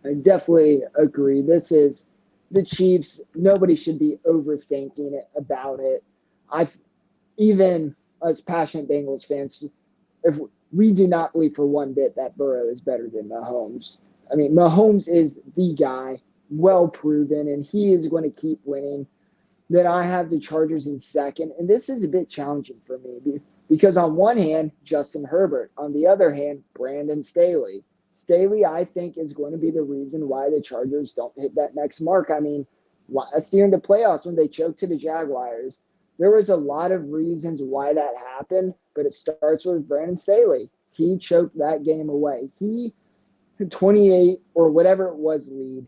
I definitely agree. This is the Chiefs. Nobody should be overthinking it about it. Even as passionate Bengals fans, if we do not believe for one bit that Burrow is better than Mahomes. I mean, Mahomes is the guy, well proven, and he is going to keep winning. Then I have the Chargers in second, and this is a bit challenging for me because on one hand, Justin Herbert. On the other hand, Brandon Staley. Staley, I think, is going to be the reason why the Chargers don't hit that next mark. I mean, last year in the playoffs when they choked to the Jaguars, there was a lot of reasons why that happened, but it starts with Brandon Staley. He choked that game away. He, 28 or whatever it was, lead.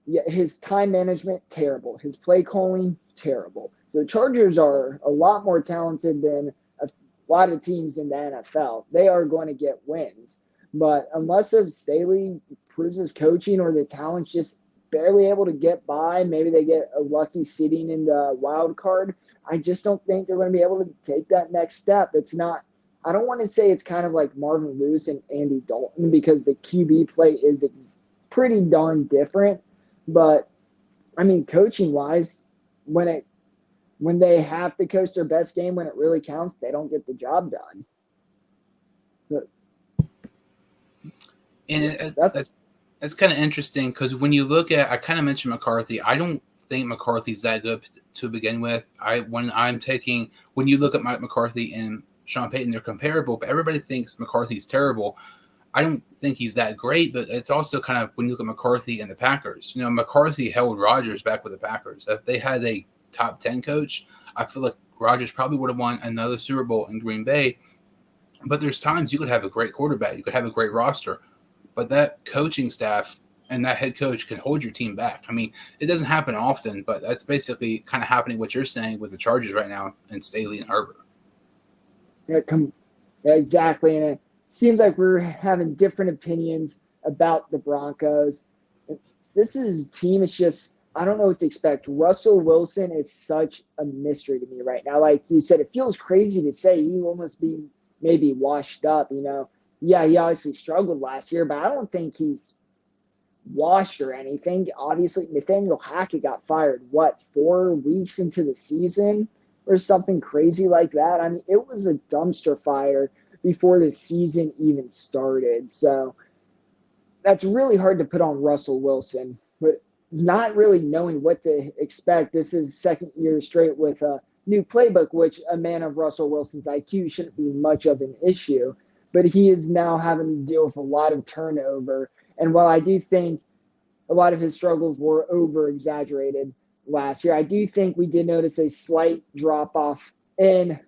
Yeah, his time management, terrible. His play calling, terrible. So the Chargers are a lot more talented than a lot of teams in the NFL. They are going to get wins. But unless if Staley proves his coaching or the talent's just barely able to get by, maybe they get a lucky seeding in the wild card, I just don't think they're going to be able to take that next step. It's not – I don't want to say it's kind of like Marvin Lewis and Andy Dalton because the QB play is pretty darn different. But, I mean, coaching-wise, when they have to coach their best game when it really counts, they don't get the job done. But, and that's kind of interesting because when you look at – I kind of mentioned McCarthy. I don't think McCarthy's that good to begin with. When you look at Mike McCarthy and Sean Payton, they're comparable, but everybody thinks McCarthy's terrible. I don't think he's that great, but it's also kind of when you look at McCarthy and the Packers. McCarthy held Rodgers back with the Packers. If they had a top 10 coach, I feel like Rodgers probably would have won another Super Bowl in Green Bay. But there's times you could have a great quarterback, you could have a great roster, but that coaching staff and that head coach can hold your team back. I mean, it doesn't happen often, but that's basically kind of happening what you're saying with the Chargers right now and Staley and Herbert. Yeah, exactly. And it seems like we're having different opinions about the Broncos. This is a team, it's just, I don't know what to expect. Russell Wilson is such a mystery to me right now. Like you said, it feels crazy to say he will almost be maybe washed up, Yeah, he obviously struggled last year, but I don't think he's washed or anything. Obviously, Nathaniel Hackett got fired, 4 weeks into the season or something crazy like that? I mean, it was a dumpster fire. before the season even started. So that's really hard to put on Russell Wilson. But not really knowing what to expect, this is second year straight with a new playbook, which a man of Russell Wilson's IQ shouldn't be much of an issue. But he is now having to deal with a lot of turnover. And while I do think a lot of his struggles were over exaggerated last year, I do think we did notice a slight drop off in,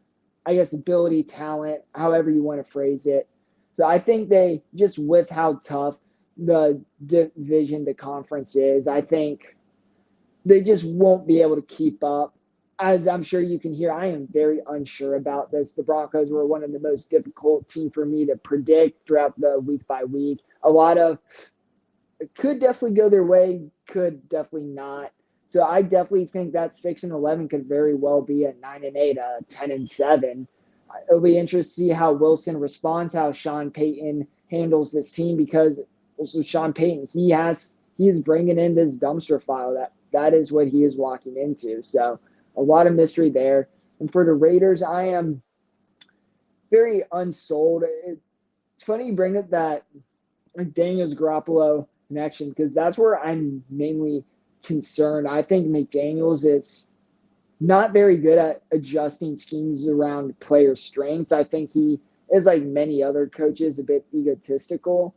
I guess, ability, talent, however you want to phrase it. So I think they, just with how tough the division, the conference is, I think they just won't be able to keep up. As I'm sure you can hear, I am very unsure about this. The Broncos were one of the most difficult teams for me to predict throughout the week by week. A lot of it could definitely go their way, could definitely not. So I definitely think that 6-11 could very well be a 9-8, a 10-7. It'll be interesting to see how Wilson responds, how Sean Payton handles this team, because also Sean Payton, he is bringing in this dumpster fire. That is what he is walking into. So a lot of mystery there. And for the Raiders, I am very unsold. It's funny you bring up that Daniels Garoppolo connection, because that's where I'm mainly concerned. I think McDaniels is not very good at adjusting schemes around player strengths. I think he is, like many other coaches, a bit egotistical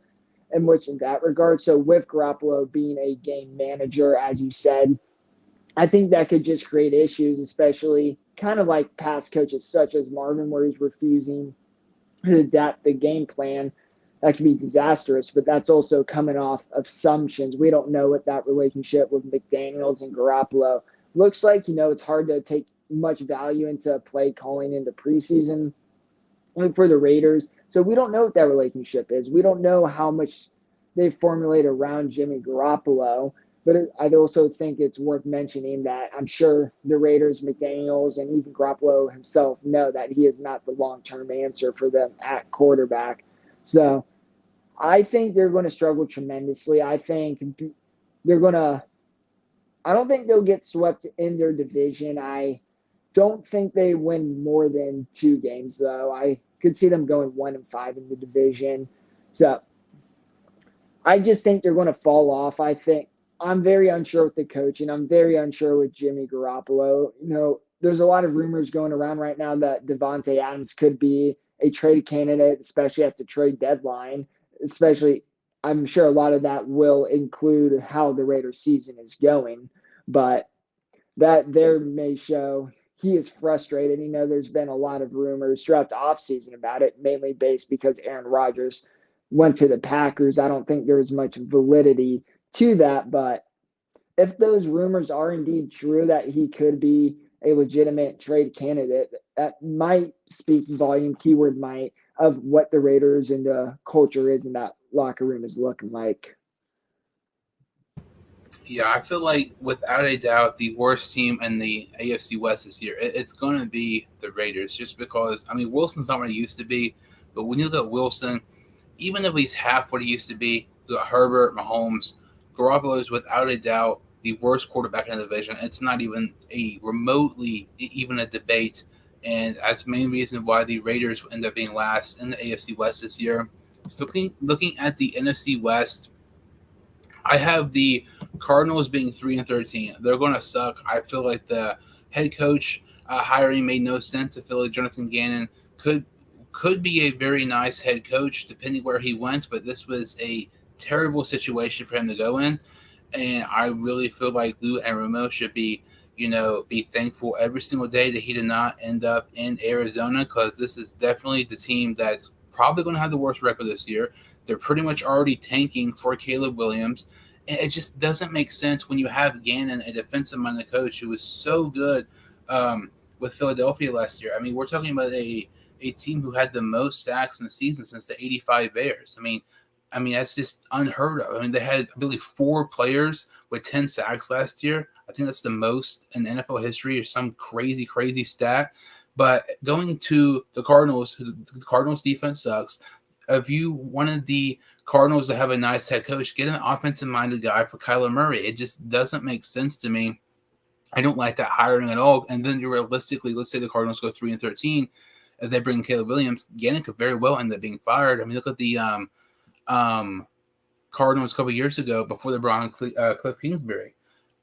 in that regard. So with Garoppolo being a game manager, as you said, I think that could just create issues, especially kind of like past coaches such as Marvin, where he's refusing to adapt the game plan. That could be disastrous, but that's also coming off assumptions. We don't know what that relationship with McDaniels and Garoppolo looks like. It's hard to take much value into play calling in the preseason for the Raiders. So we don't know what that relationship is. We don't know how much they've formulated around Jimmy Garoppolo. But I also think it's worth mentioning that I'm sure the Raiders, McDaniels, and even Garoppolo himself know that he is not the long-term answer for them at quarterback. So I think they're going to struggle tremendously. I don't think they'll get swept in their division. I don't think they win more than 2 games, though. I could see them going 1-5 in the division. So I just think they're going to fall off. I'm very unsure with the coach, and I'm very unsure with Jimmy Garoppolo. There's a lot of rumors going around right now that Devontae Adams could be a trade candidate, especially at the trade deadline. Especially, I'm sure a lot of that will include how the Raiders season is going, but that there may show he is frustrated. There's been a lot of rumors throughout the offseason about it, mainly based because Aaron Rodgers went to the Packers. I don't think there's much validity to that, but if those rumors are indeed true that he could be a legitimate trade candidate, that might speak volume, keyword might, of what the Raiders and the culture is in that locker room is looking like. Yeah, I feel like without a doubt the worst team in the AFC West this year, it's going to be the Raiders, just because, Wilson's not what he used to be, but when you look at Wilson, even if he's half what he used to be, Herbert, Mahomes, Garoppolo is without a doubt the worst quarterback in the division. It's not even a remotely even a debate, and that's the main reason why the Raiders end up being last in the AFC West this year. So looking at the NFC West, I have the Cardinals being 3-13. They're going to suck. I feel like the head coach hiring made no sense. I feel like Jonathan Gannon could be a very nice head coach depending where he went, but this was a terrible situation for him to go in. And I really feel like Lou Anarumo should be thankful every single day that he did not end up in Arizona, because this is definitely the team that's probably going to have the worst record this year. They're pretty much already tanking for Caleb Williams. And it just doesn't make sense when you have Gannon, a defensive-minded coach who was so good with Philadelphia last year. We're talking about a team who had the most sacks in the season since the '85 Bears. That's just unheard of. They had, I believe, 4 players with 10 sacks last year. I think that's the most in NFL history, or some crazy, crazy stat. But going to the Cardinals, the Cardinals defense sucks. If you wanted the Cardinals to have a nice head coach, get an offensive-minded guy for Kyler Murray. It just doesn't make sense to me. I don't like that hiring at all. And then realistically, let's say the Cardinals go 3-13. if they bring Caleb Williams, Gannon could very well end up being fired. I mean, look at the um, Cardinals a couple years ago before they brought on Cliff Kingsbury.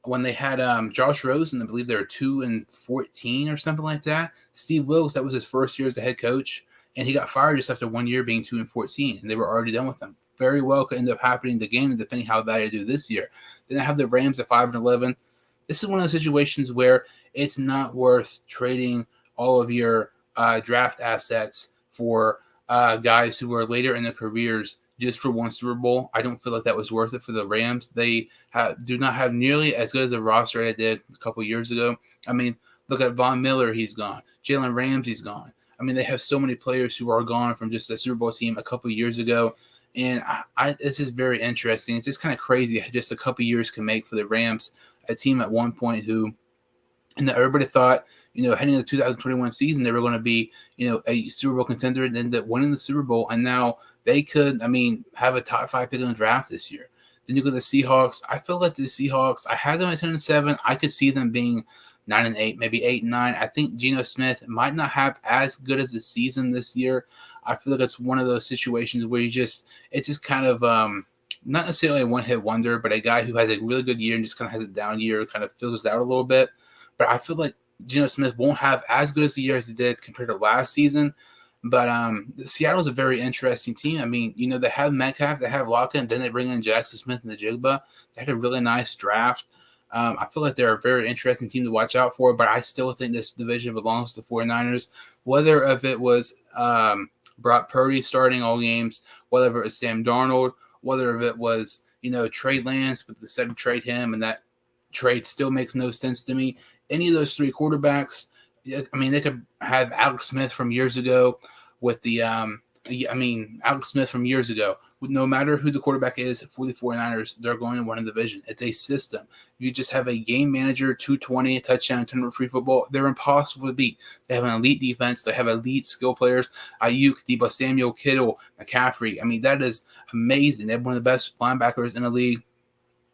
When they had Josh Rosen, I believe they were 2-14 or something like that. Steve Wilkes, that was his first year as the head coach, and he got fired just after 1 year being 2-14, and they were already done with him. Very well could end up happening again, depending how bad they do this year. Then I have the Rams at 5-11. This is one of those situations where it's not worth trading all of your draft assets for guys who are later in their careers just for one Super Bowl. I don't feel like that was worth it for the Rams. They do not have nearly as good as a roster they did a couple years ago. I mean, look at Von Miller, he's gone. Jalen Ramsey's gone. I mean, they have so many players who are gone from just a Super Bowl team a couple years ago. And this is very interesting. It's just kind of crazy how just a couple years can make for the Rams, a team at one point who, everybody thought, heading into the 2021 season, they were going to be, a Super Bowl contender and end up winning the Super Bowl. And now they could, have a top 5 pick in the draft this year. Then you go to the Seahawks. I feel like the Seahawks, I had them at 10-7. I could see them being 9-8, maybe 8-9. I think Geno Smith might not have as good as the season this year. I feel like it's one of those situations where it's just kind of not necessarily a one-hit wonder, but a guy who has a really good year and just kind of has a down year, kind of fills out a little bit. But I feel like Geno Smith won't have as good as the year as he did compared to last season. But Seattle's a very interesting team. I mean, they have Metcalf, they have Lockett, then they bring in Jackson Smith and the Jigba. They had a really nice draft. I feel like they're a very interesting team to watch out for, but I still think this division belongs to the 49ers. Whether if it was Brock Purdy starting all games, whether it was Sam Darnold, whether if it was, Trey Lance, but decided to trade him, and that trade still makes no sense to me. Any of those three quarterbacks, they could have Alex Smith from years ago with the Alex Smith from years ago. No matter who the quarterback is for the 49ers, they're going to win a division. It's a system. You just have a game manager, 220, touchdown, turnover-free football. They're impossible to beat. They have an elite defense. They have elite skill players. Ayuk, Deebo Samuel, Kittle, McCaffrey. That is amazing. They have one of the best linebackers in the league.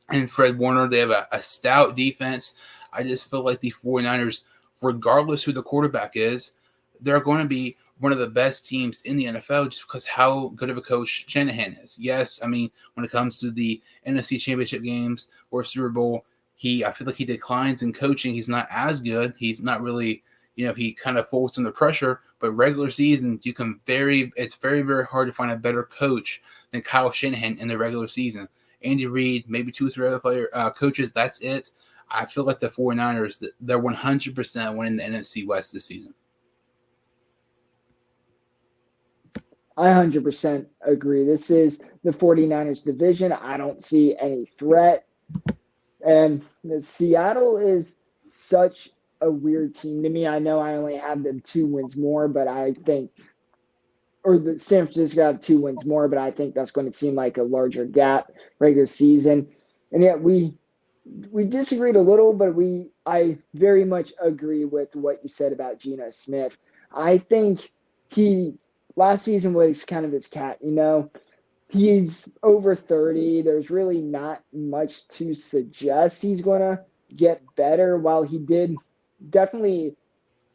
And Fred Warner, they have a stout defense. I just feel like the 49ers, regardless who the quarterback is, they're going to be one of the best teams in the NFL just because how good of a coach Shanahan is. Yes, when it comes to the NFC Championship games or Super Bowl, I feel like he declines in coaching. He's not as good. He's not really, he kind of folds under pressure. But regular season, it's very, very hard to find a better coach than Kyle Shanahan in the regular season. Andy Reid, maybe 2 or 3 other coaches, that's it. I feel like the 49ers, they're 100% winning the NFC West this season. I 100% agree. This is the 49ers division. I don't see any threat. And Seattle is such a weird team to me. I know I only have them 2 wins more, but I think – or the San Francisco have 2 wins more, but I think that's going to seem like a larger gap regular season. And yet we disagreed a little, but I very much agree with what you said about Geno Smith. I think last season was kind of his cat, He's over 30. There's really not much to suggest he's going to get better. While he did definitely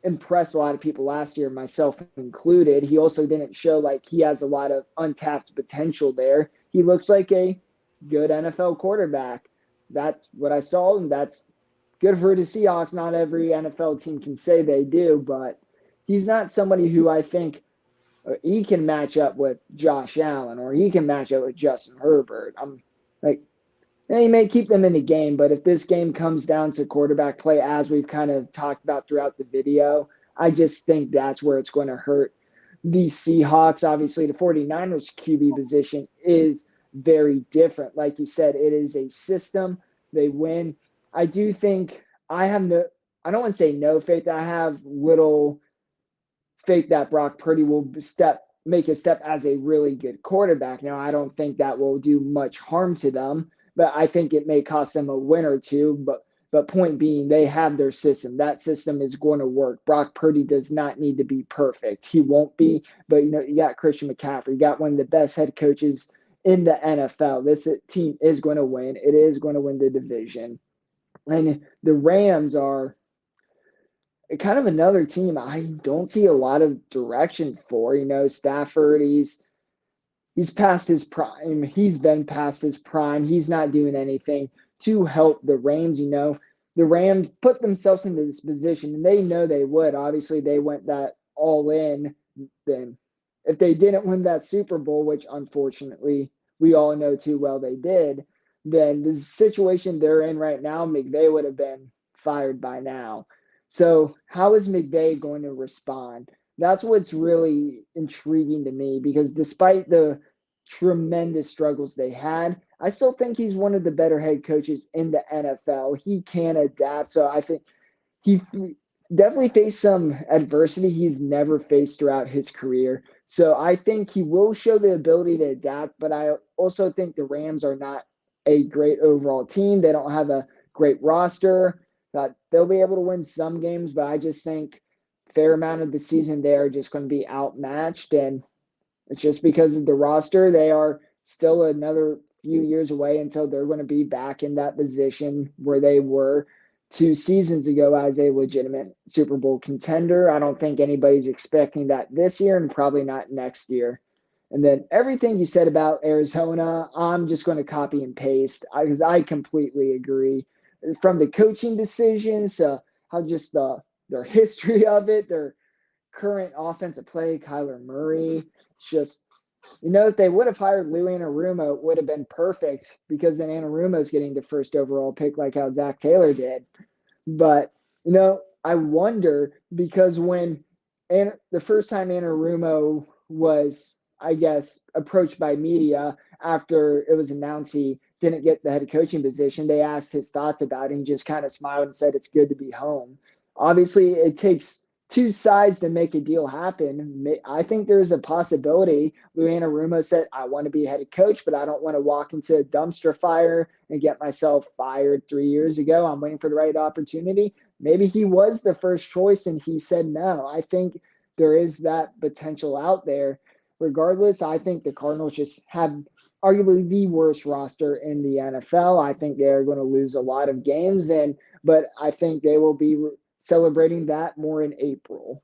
impress a lot of people last year, myself included, he also didn't show like he has a lot of untapped potential there. He looks like a good NFL quarterback. That's what I saw, and that's good for the Seahawks. Not every NFL team can say they do, but he's not somebody who I think he can match up with Josh Allen or he can match up with Justin Herbert. He may keep them in the game, but if this game comes down to quarterback play, as we've kind of talked about throughout the video, I just think that's where it's going to hurt the Seahawks. Obviously, the 49ers QB position is very different. Like you said, it is a system. They win. I do think I don't want to say no faith. I have little faith that Brock Purdy will make a step as a really good quarterback. Now, I don't think that will do much harm to them, but I think it may cost them a win or two. But point being, they have their system. That system is going to work. Brock Purdy does not need to be perfect. He won't be, but you got Christian McCaffrey. You got one of the best head coaches in the NFL. This team is going to win. It is going to win the division. And the Rams are kind of another team I don't see a lot of direction for. Stafford, he's past his prime. He's been past his prime. He's not doing anything to help the Rams. The Rams put themselves into this position, and they know they would. Obviously, they went that all in. Then, if they didn't win that Super Bowl, which unfortunately we all know too well they did, then the situation they're in right now, McVay would have been fired by now. So, how is McVay going to respond? That's what's really intriguing to me because despite the tremendous struggles they had, I still think he's one of the better head coaches in the NFL. He can adapt. So I think he definitely faced some adversity he's never faced throughout his career. So I think he will show the ability to adapt, but I also think the Rams are not a great overall team. They don't have a great roster. They'll be able to win some games, but I just think fair amount of the season they are just going to be outmatched. And it's just because of the roster. They are still another few years away until they're going to be back in that position where they were 2 seasons ago as a legitimate Super Bowl contender. I don't think anybody's expecting that this year and probably not next year. And then everything you said about Arizona, I'm just going to copy and paste because I completely agree. From the coaching decisions, how just their history of it, their current offensive play, Kyler Murray. It's just, if they would have hired Lou Anarumo, it would have been perfect because then Anarumo's getting the first overall pick like how Zach Taylor did. But, I wonder because the first time Anarumo was, I guess, approached by media after it was announced he didn't get the head coaching position, they asked his thoughts about it and he just kind of smiled and said, it's good to be home. Obviously, it takes two sides to make a deal happen. I think there's a possibility. Lou Anarumo said, I want to be head coach, but I don't want to walk into a dumpster fire and get myself fired 3 years ago. I'm waiting for the right opportunity. Maybe he was the first choice and he said no. I think there is that potential out there. Regardless, I think the Cardinals just have arguably the worst roster in the NFL. I think they're going to lose a lot of games, but I think they will be celebrating that more in April.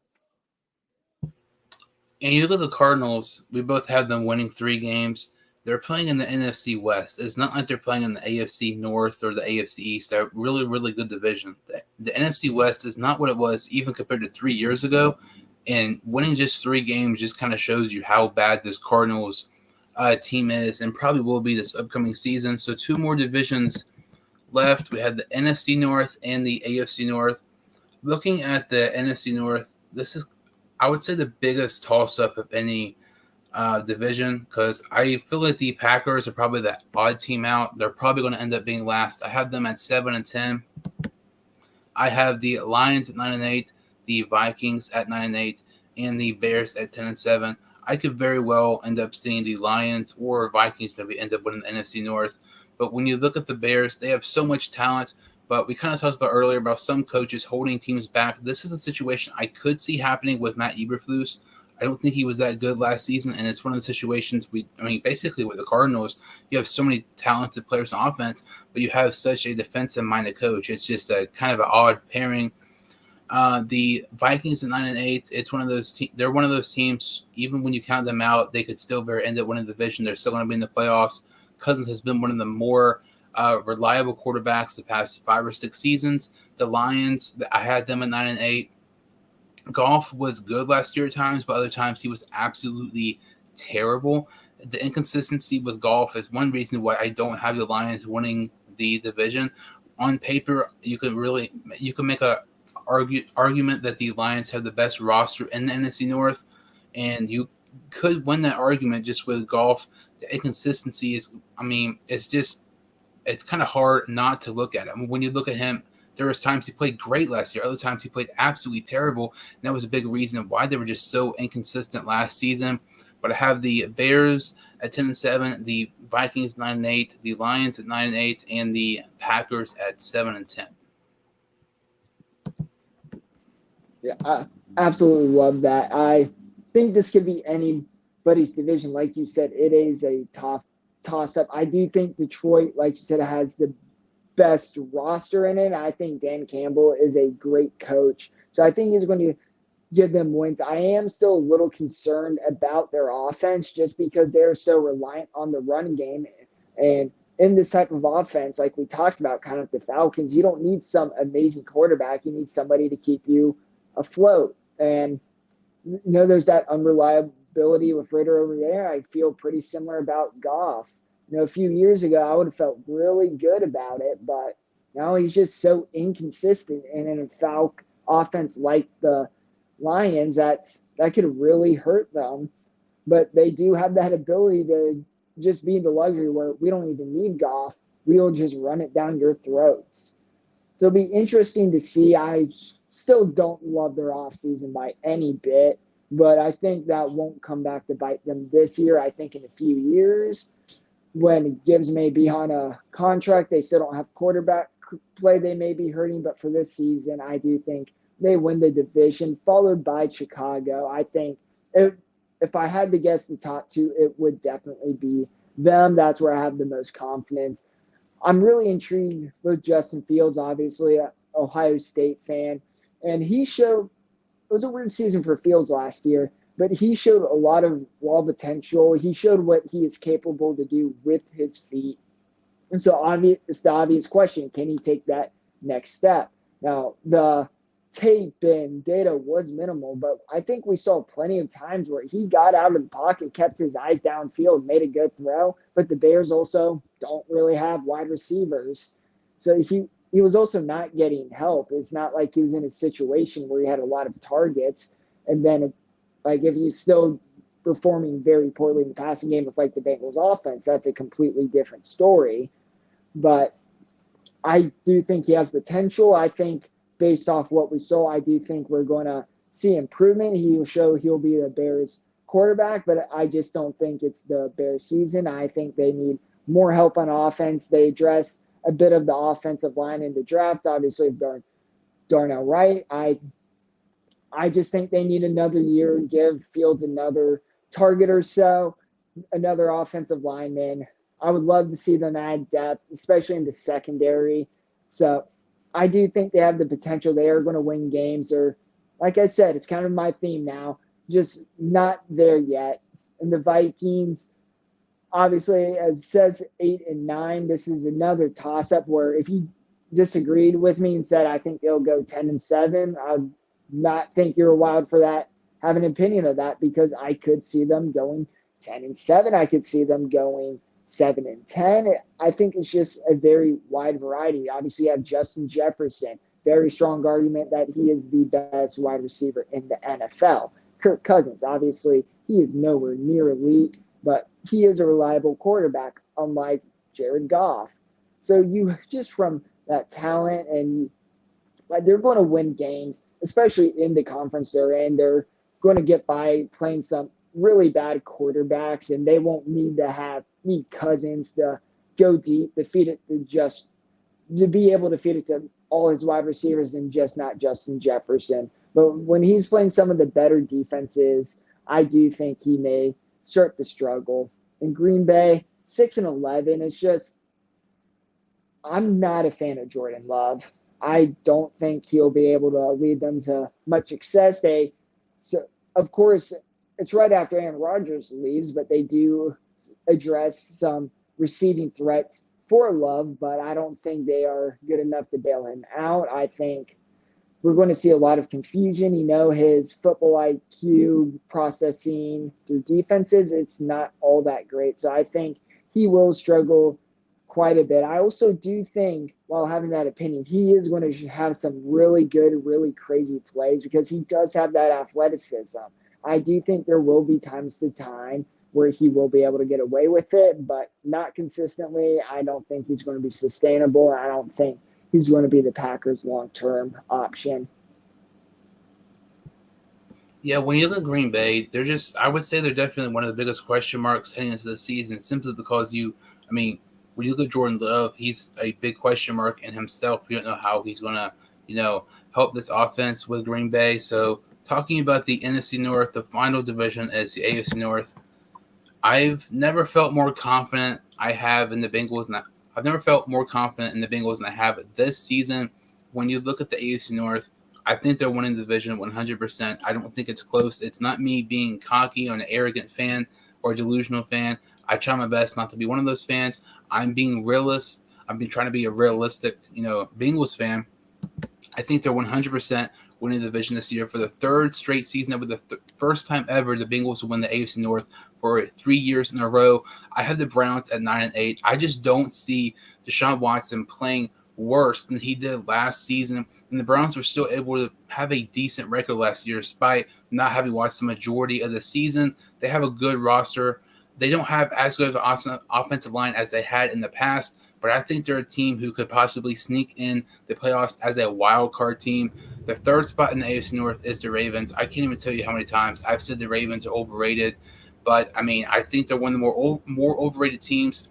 And you look at the Cardinals, we both have them winning 3 games. They're playing in the NFC West. It's not like they're playing in the AFC North or the AFC East. They're really, really good division. The NFC West is not what it was even compared to 3 years ago. And winning just 3 games just kind of shows you how bad this Cardinals team is and probably will be this upcoming season. So 2 more divisions left. We had the NFC North and the AFC North. Looking at the NFC North, this is, I would say, the biggest toss-up of any division because I feel like the Packers are probably the odd team out. They're probably going to end up being last. I have them at 7-10. I have the Lions at 9-8, the Vikings at 9-8, and the Bears at 10-7. I could very well end up seeing the Lions or Vikings maybe end up winning the NFC North. But when you look at the Bears, they have so much talent. But we kind of talked about earlier about some coaches holding teams back. This is a situation I could see happening with Matt Eberflus. I don't think he was that good last season, and it's one of the situations basically with the Cardinals, you have so many talented players on offense, but you have such a defensive-minded coach. It's just a kind of an odd pairing. The Vikings at 9-8, it's one of those. They're one of those teams. Even when you count them out, they could still end up winning the division. They're still going to be in the playoffs. Cousins has been one of the more reliable quarterbacks the past 5 or 6 seasons. The Lions, I had them at 9-8. Goff was good last year at times, but other times he was absolutely terrible. The inconsistency with Goff is one reason why I don't have the Lions winning the division. On paper, you can make a argument that the Lions have the best roster in the NFC North, and you could win that argument just with Goff. The inconsistency is, it's kind of hard not to look at it. When you look at him, there was times he played great last year. Other times he played absolutely terrible. And that was a big reason why they were just so inconsistent last season. But I have the Bears at 10-7, the Vikings 9-8, the Lions at 9-8, and the Packers at 7-10. Yeah, I absolutely love that. I think this could be anybody's division. Like you said, it is a toss-up. I do think Detroit, like you said, has the best roster in it. I think Dan Campbell is a great coach. So I think he's going to give them wins. I am still a little concerned about their offense just because they're so reliant on the run game. And in this type of offense, like we talked about, kind of the Falcons, you don't need some amazing quarterback. You need somebody to keep you afloat. And there's that unreliability with Ritter over there. I feel pretty similar about Goff. A few years ago, I would have felt really good about it, but now he's just so inconsistent. And in a Falcon offense like the Lions, that could really hurt them. But they do have that ability to just be in the luxury where we don't even need Goff. We'll just run it down your throats. So it'll be interesting to see. I still don't love their offseason by any bit, but I think that won't come back to bite them this year. I think in a few years, when Gibbs may be on a contract, they still don't have quarterback play. They may be hurting, but for this season, I do think they win the division, followed by Chicago. I think if I had to guess the top two, it would definitely be them. That's where I have the most confidence. I'm really intrigued with Justin Fields, obviously, an Ohio State fan. And he showed – it was a weird season for Fields last year, but he showed a lot of raw potential. He showed what he is capable to do with his feet. And so it's the obvious question, can he take that next step? Now, the tape and data was minimal, but I think we saw plenty of times where he got out of the pocket, kept his eyes downfield, made a good throw, but the Bears also don't really have wide receivers. So he was also not getting help. It's not like he was in a situation where he had a lot of targets. And then, like, if he's still performing very poorly in the passing game with, like, the Bengals offense, that's a completely different story. But I do think he has potential. I think based off what we saw, I do think we're going to see improvement. He will show he'll be the Bears quarterback, but I just don't think it's the Bears season. I think they need more help on offense. They addressed a bit of the offensive line in the draft, obviously, Darnell Wright. I just think they need another year, give Fields another target or so, another offensive lineman. I would love to see them add depth, especially in the secondary. So I do think they have the potential. They are going to win games. Or, like I said, it's kind of my theme now, just not there yet. And the Vikings, obviously, as it says 8-9, this is another toss-up where if you disagreed with me and said I think they'll go 10-7, I'd not think you're wild for that. Have an opinion of that because I could see them going 10-7. I could see them going 7-10. I think it's just a very wide variety. Obviously, you have Justin Jefferson, very strong argument that he is the best wide receiver in the NFL. Kirk Cousins, obviously, he is nowhere near elite, but he is a reliable quarterback, unlike Jared Goff. So you just from that talent and like they're going to win games, especially in the conference they're in. They're going to get by playing some really bad quarterbacks, and they won't need Cousins to go deep, to feed it to be able to feed it to all his wide receivers and just not Justin Jefferson. But when he's playing some of the better defenses, I do think he may start to struggle. In Green Bay, 6-11, it's just I'm not a fan of Jordan Love. I don't think he'll be able to lead them to much success. So of course, it's right after Aaron Rodgers leaves, but they do address some receiving threats for Love, but I don't think they are good enough to bail him out. I think we're going to see a lot of confusion. His football IQ processing through defenses, it's not all that great. So I think he will struggle quite a bit. I also do think, while having that opinion, he is going to have some really good, really crazy plays because he does have that athleticism. I do think there will be times to time where he will be able to get away with it, but not consistently. I don't think he's going to be sustainable. I don't think he's going to be the Packers' long-term option. Yeah, when you look at Green Bay, I would say they're definitely one of the biggest question marks heading into the season simply because when you look at Jordan Love, he's a big question mark in himself. You don't know how he's going to, help this offense with Green Bay. So talking about the NFC North, the final division is the AFC North. I've never felt more confident I have in the Bengals. I've never felt more confident in the Bengals than I have this season. When you look at the AFC North, I think they're winning the division 100%. I don't think it's close. It's not me being cocky or an arrogant fan or a delusional fan. I try my best not to be one of those fans. I'm being realist. I've been trying to be a realistic, Bengals fan. I think they're 100% winning the division this year for the third straight season. Over the first time ever, the Bengals will win the AFC North for 3 years in a row. I have the Browns at 9-8. I just don't see Deshaun Watson playing worse than he did last season. And the Browns were still able to have a decent record last year despite not having watched the majority of the season. They have a good roster. They don't have as good of an offensive line as they had in the past, but I think they're a team who could possibly sneak in the playoffs as a wild card team. The third spot in the AFC North is the Ravens. I can't even tell you how many times I've said the Ravens are overrated, but I think they're one of the more overrated teams.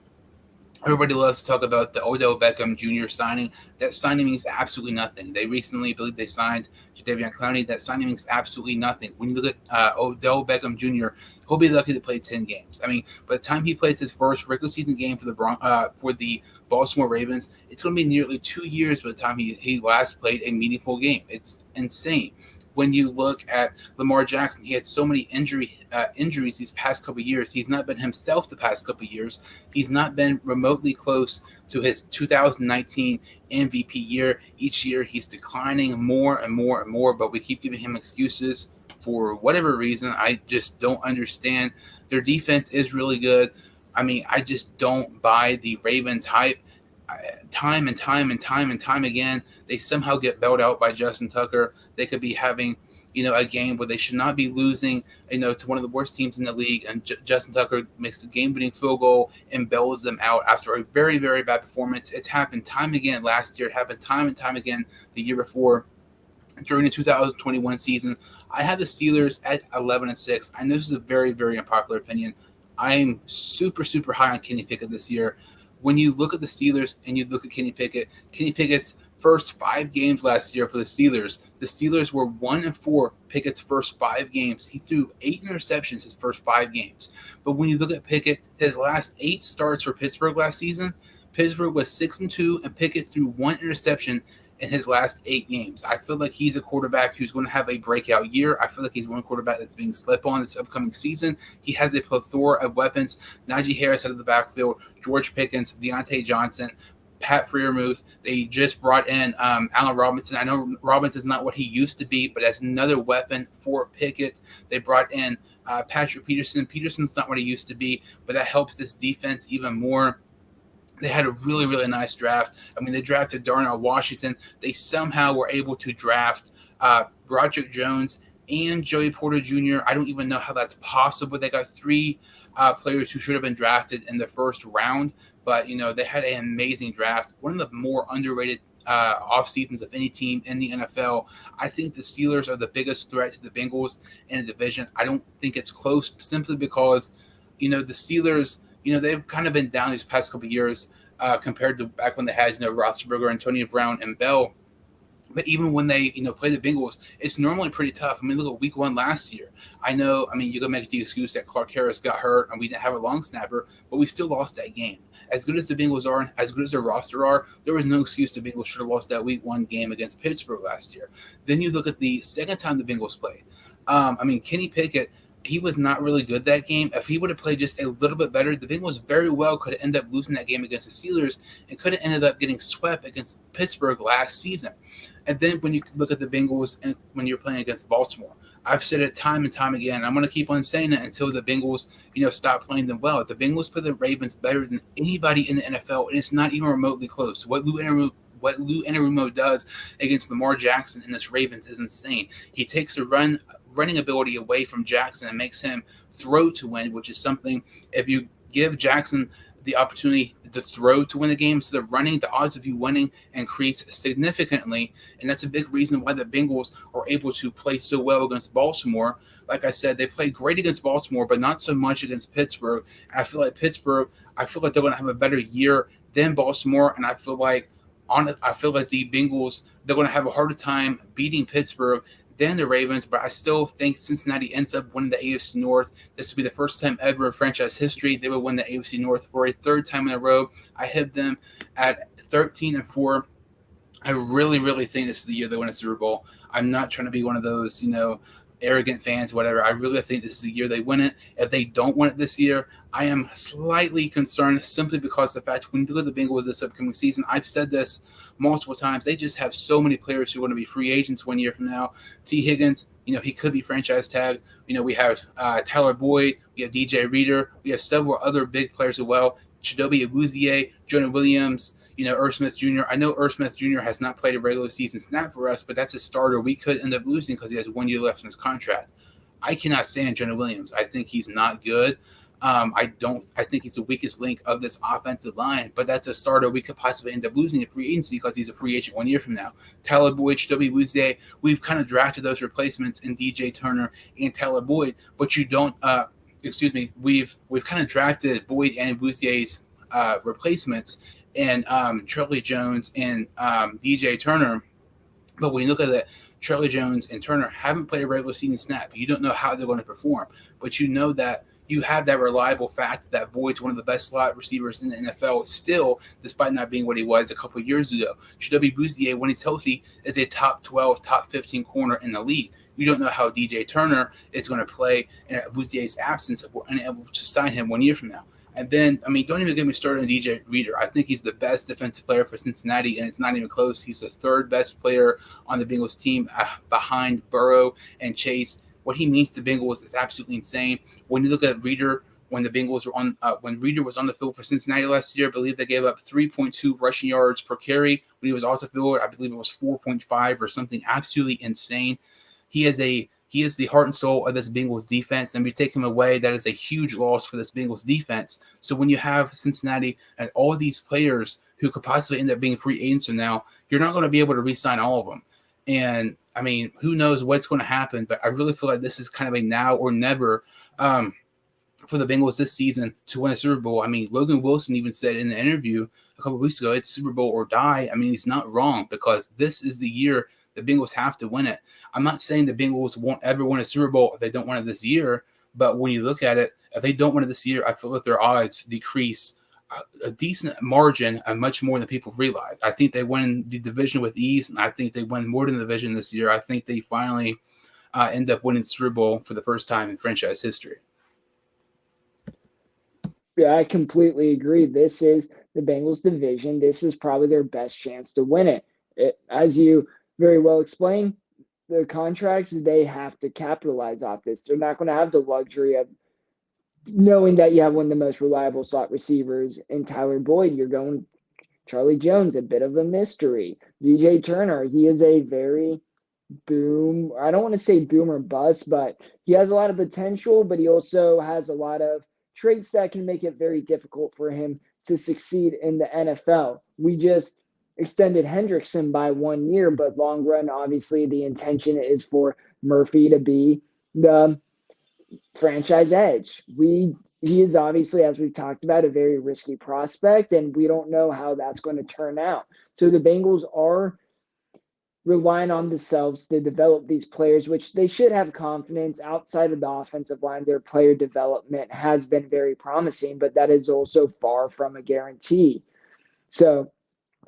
Everybody loves to talk about the Odell Beckham Jr. signing. That signing means absolutely nothing. They recently believe they signed Jadeveon Clowney. That signing means absolutely nothing. When you look at Odell Beckham Jr., he'll be lucky to play 10 games. By the time he plays his first regular season game for the Baltimore Ravens, it's going to be nearly 2 years by the time he last played a meaningful game. It's insane. When you look at Lamar Jackson, he had so many injuries these past couple of years. He's not been himself the past couple of years. He's not been remotely close to his 2019 MVP year. Each year, he's declining more and more and more, but we keep giving him excuses for whatever reason. I just don't understand. Their defense is really good. I just don't buy the Ravens hype. Time and time again, they somehow get bailed out by Justin Tucker. They could be having, a game where they should not be losing, to one of the worst teams in the league, and Justin Tucker makes a game-winning field goal and bails them out after a very, very bad performance. It's happened time again last year. It happened time and time again the year before. During the 2021 season, I have the Steelers at 11-6. I know this is a very, very unpopular opinion. I'm super, super high on Kenny Pickett this year. When you look at the Steelers and you look at Kenny Pickett's first 5 games last year for the Steelers were 1-4 Pickett's first 5 games. He threw 8 interceptions his first 5 games. But when you look at Pickett, his last 8 starts for Pittsburgh last season, Pittsburgh was 6-2, and Pickett threw 1 interception in his last 8 games. I feel like he's a quarterback who's going to have a breakout year. I feel like he's one quarterback that's being slept on this upcoming season. He has a plethora of weapons. Najee Harris out of the backfield, George Pickens, Deontay Johnson, Pat Freiermuth. They just brought in Allen Robinson. I know Robinson's not what he used to be, but as another weapon for Pickett. They brought in Patrick Peterson. Peterson's not what he used to be, but that helps this defense even more. They had a really, really nice draft. They drafted Darnell Washington. They somehow were able to draft Broderick Jones and Joey Porter Jr. I don't even know how that's possible. They got 3 players who should have been drafted in the first round, but, they had an amazing draft. One of the more underrated off seasons of any team in the NFL. I think the Steelers are the biggest threat to the Bengals in the division. I don't think it's close simply because, the Steelers – they've kind of been down these past couple of years compared to back when they had, Roethlisberger, Antonio Brown, and Bell. But even when they, play the Bengals, it's normally pretty tough. Look at week 1 last year. I know, you can make the excuse that Clark Harris got hurt and we didn't have a long snapper, but we still lost that game. As good as the Bengals are, as good as their roster are, there was no excuse the Bengals should have lost that week 1 game against Pittsburgh last year. Then you look at the second time the Bengals played. Kenny Pickett, he was not really good that game. If he would have played just a little bit better, the Bengals very well could have ended up losing that game against the Steelers and could have ended up getting swept against Pittsburgh last season. And then when you look at the Bengals and when you're playing against Baltimore, I've said it time and time again. I'm going to keep on saying it until the Bengals, stop playing them well. The Bengals play the Ravens better than anybody in the NFL, and it's not even remotely close. What Lou Anarumo does against Lamar Jackson and this Ravens is insane. He takes the running ability away from Jackson and makes him throw to win, which is something if you give Jackson the opportunity to throw to win the game instead of running, the odds of you winning increase significantly. And that's a big reason why the Bengals are able to play so well against Baltimore. Like I said, they played great against Baltimore, but not so much against Pittsburgh. And I feel like they're going to have a better year than Baltimore. And I feel like the Bengals, they're going to have a harder time beating Pittsburgh than the Ravens, but I still think Cincinnati ends up winning the AFC North. This would be the first time ever in franchise history they would win the AFC North for a third time in a row. I have them at 13-4. I really, really think this is the year they win a Super Bowl. I'm not trying to be one of those, arrogant fans, whatever. I really think this is the year they win it. If they don't win it this year, I am slightly concerned simply because the fact when you look at the Bengals this upcoming season, I've said this multiple times, they just have so many players who are going to be free agents 1 year from now. T. Higgins, he could be franchise tag. We have Tyler Boyd, we have DJ Reader, we have several other big players as well. Chidobe Awuzie, Jonah Williams, Irv Smith Jr. I know Irv Smith Jr. has not played a regular season snap for us, but that's a starter we could end up losing because he has 1 year left in his contract. I cannot stand Jonah Williams. I think he's not good. I think he's the weakest link of this offensive line, but that's a starter we could possibly end up losing in free agency because he's a free agent 1 year from now. Tyler Boyd, Chidobe Awuzie, we've kind of drafted those replacements in DJ Turner and Tyler Boyd, but you don't. We've kind of drafted Boyd and Awuzie's replacements and Charlie Jones and DJ Turner. But when you look at it, Charlie Jones and Turner haven't played a regular season snap. You don't know how they're going to perform, but you know that you have that reliable fact that Boyd's one of the best slot receivers in the NFL still, despite not being what he was a couple of years ago. Chidobe Awuzie, when he's healthy, is a top 12, top 15 corner in the league. You don't know how DJ Turner is going to play in Awuzie's absence and able to sign him 1 year from now. And then, don't even get me started on DJ Reader. I think he's the best defensive player for Cincinnati, and it's not even close. He's the third best player on the Bengals team behind Burrow and Chase. What he means to Bengals is absolutely insane. When you look at Reader, when the Bengals were when Reader was on the field for Cincinnati last year, I believe they gave up 3.2 rushing yards per carry. When he was off the field, I believe it was 4.5 or something absolutely insane. He is the heart and soul of this Bengals defense, and we take him away, that is a huge loss for this Bengals defense. So when you have Cincinnati and all of these players who could possibly end up being free agents now, you're not going to be able to re-sign all of them. And, who knows what's going to happen, but I really feel like this is kind of a now or never for the Bengals this season to win a Super Bowl. Logan Wilson even said in the interview a couple of weeks ago, it's Super Bowl or die. He's not wrong because this is the year the Bengals have to win it. I'm not saying the Bengals won't ever win a Super Bowl if they don't win it this year, but when you look at it, if they don't win it this year, I feel like their odds decrease a decent margin and much more than people realize. I think they win the division with ease, and I think they win more than the division this year. I think they finally end up winning the Super Bowl for the first time in franchise history. Yeah, I completely agree. This is the Bengals division. This is probably their best chance to win it. As you very well explained, the contracts, they have to capitalize off this. They're not going to have the luxury of knowing that you have one of the most reliable slot receivers in Tyler Boyd. You're going Charlie Jones, a bit of a mystery. DJ Turner, he is a very I don't want to say boom or bust, but he has a lot of potential, but he also has a lot of traits that can make it very difficult for him to succeed in the NFL. We just extended Hendrickson by 1 year, but long run, obviously, the intention is for Murphy to be the franchise edge. He is obviously, as we've talked about, a very risky prospect, and we don't know how that's going to turn out. So the Bengals are relying on themselves to develop these players, which they should have confidence outside of the offensive line. Their player development has been very promising, but that is also far from a guarantee. So